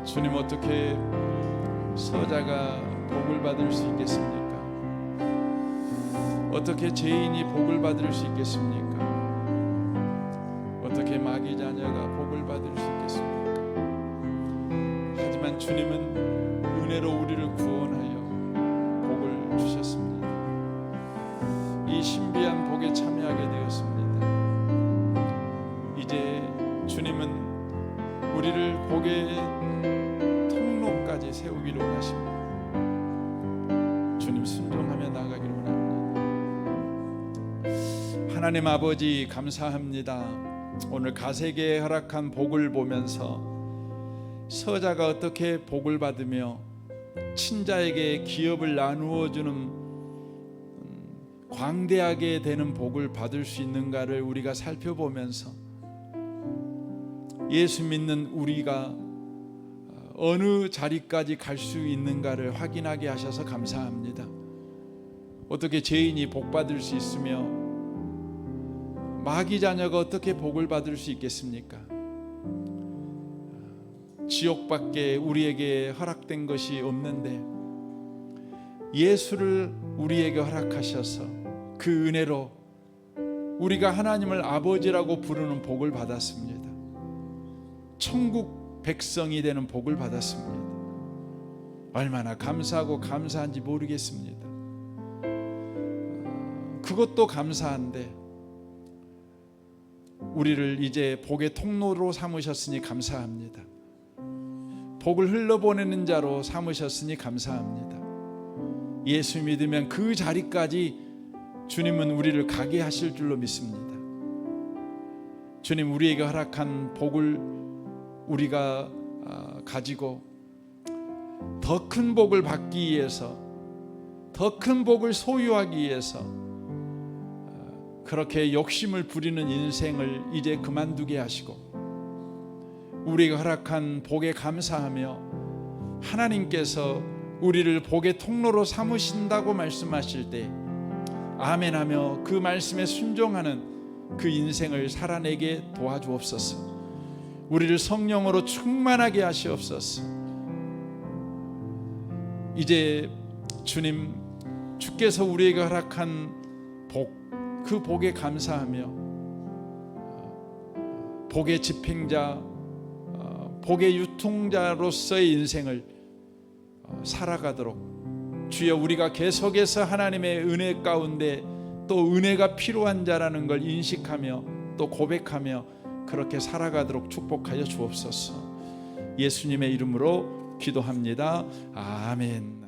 주님 어떻게 서자가 복을 받을 수 있겠습니까? 어떻게 죄인이 복을 받을 수 있겠습니까? 어떻게 마귀 자녀가 복을 받을 수 있겠습니까? 하지만 주님은 은혜로 우리를 구원하여 복을 주셨습니다. 이 신비한 복에 참여하게 되었습니다. 이제 주님은 우리를 복의 통로까지 세우기를 원하십니다. 주님 순종하며 나아가기를 원합니다. 하나님 아버지 감사합니다. 오늘 가세계에 허락한 복을 보면서 서자가 어떻게 복을 받으며 친자에게 기업을 나누어 주는 광대하게 되는 복을 받을 수 있는가를 우리가 살펴보면서 예수 믿는 우리가 어느 자리까지 갈 수 있는가를 확인하게 하셔서 감사합니다. 어떻게 죄인이 복 받을 수 있으며 마귀 자녀가 어떻게 복을 받을 수 있겠습니까? 지옥밖에 우리에게 허락된 것이 없는데 예수를 우리에게 허락하셔서 그 은혜로 우리가 하나님을 아버지라고 부르는 복을 받았습니다. 천국 백성이 되는 복을 받았습니다. 얼마나 감사하고 감사한지 모르겠습니다. 그것도 감사한데 우리를 이제 복의 통로로 삼으셨으니 감사합니다. 복을 흘러보내는 자로 삼으셨으니 감사합니다. 예수 믿으면 그 자리까지 주님은 우리를 가게 하실 줄로 믿습니다. 주님 우리에게 허락한 복을 우리가 가지고 더 큰 복을 받기 위해서, 더 큰 복을 소유하기 위해서 그렇게 욕심을 부리는 인생을 이제 그만두게 하시고 우리가 허락한 복에 감사하며 하나님께서 우리를 복의 통로로 삼으신다고 말씀하실 때 아멘하며 그 말씀에 순종하는 그 인생을 살아내게 도와주옵소서. 우리를 성령으로 충만하게 하시옵소서. 이제 주님 주께서 우리에게 허락한 복, 그 복에 감사하며 복의 집행자, 복의 유통자로서의 인생을 살아가도록 주여 우리가 계속해서 하나님의 은혜 가운데 또 은혜가 필요한 자라는 걸 인식하며 또 고백하며 그렇게 살아가도록 축복하여 주옵소서. 예수님의 이름으로 기도합니다. 아멘.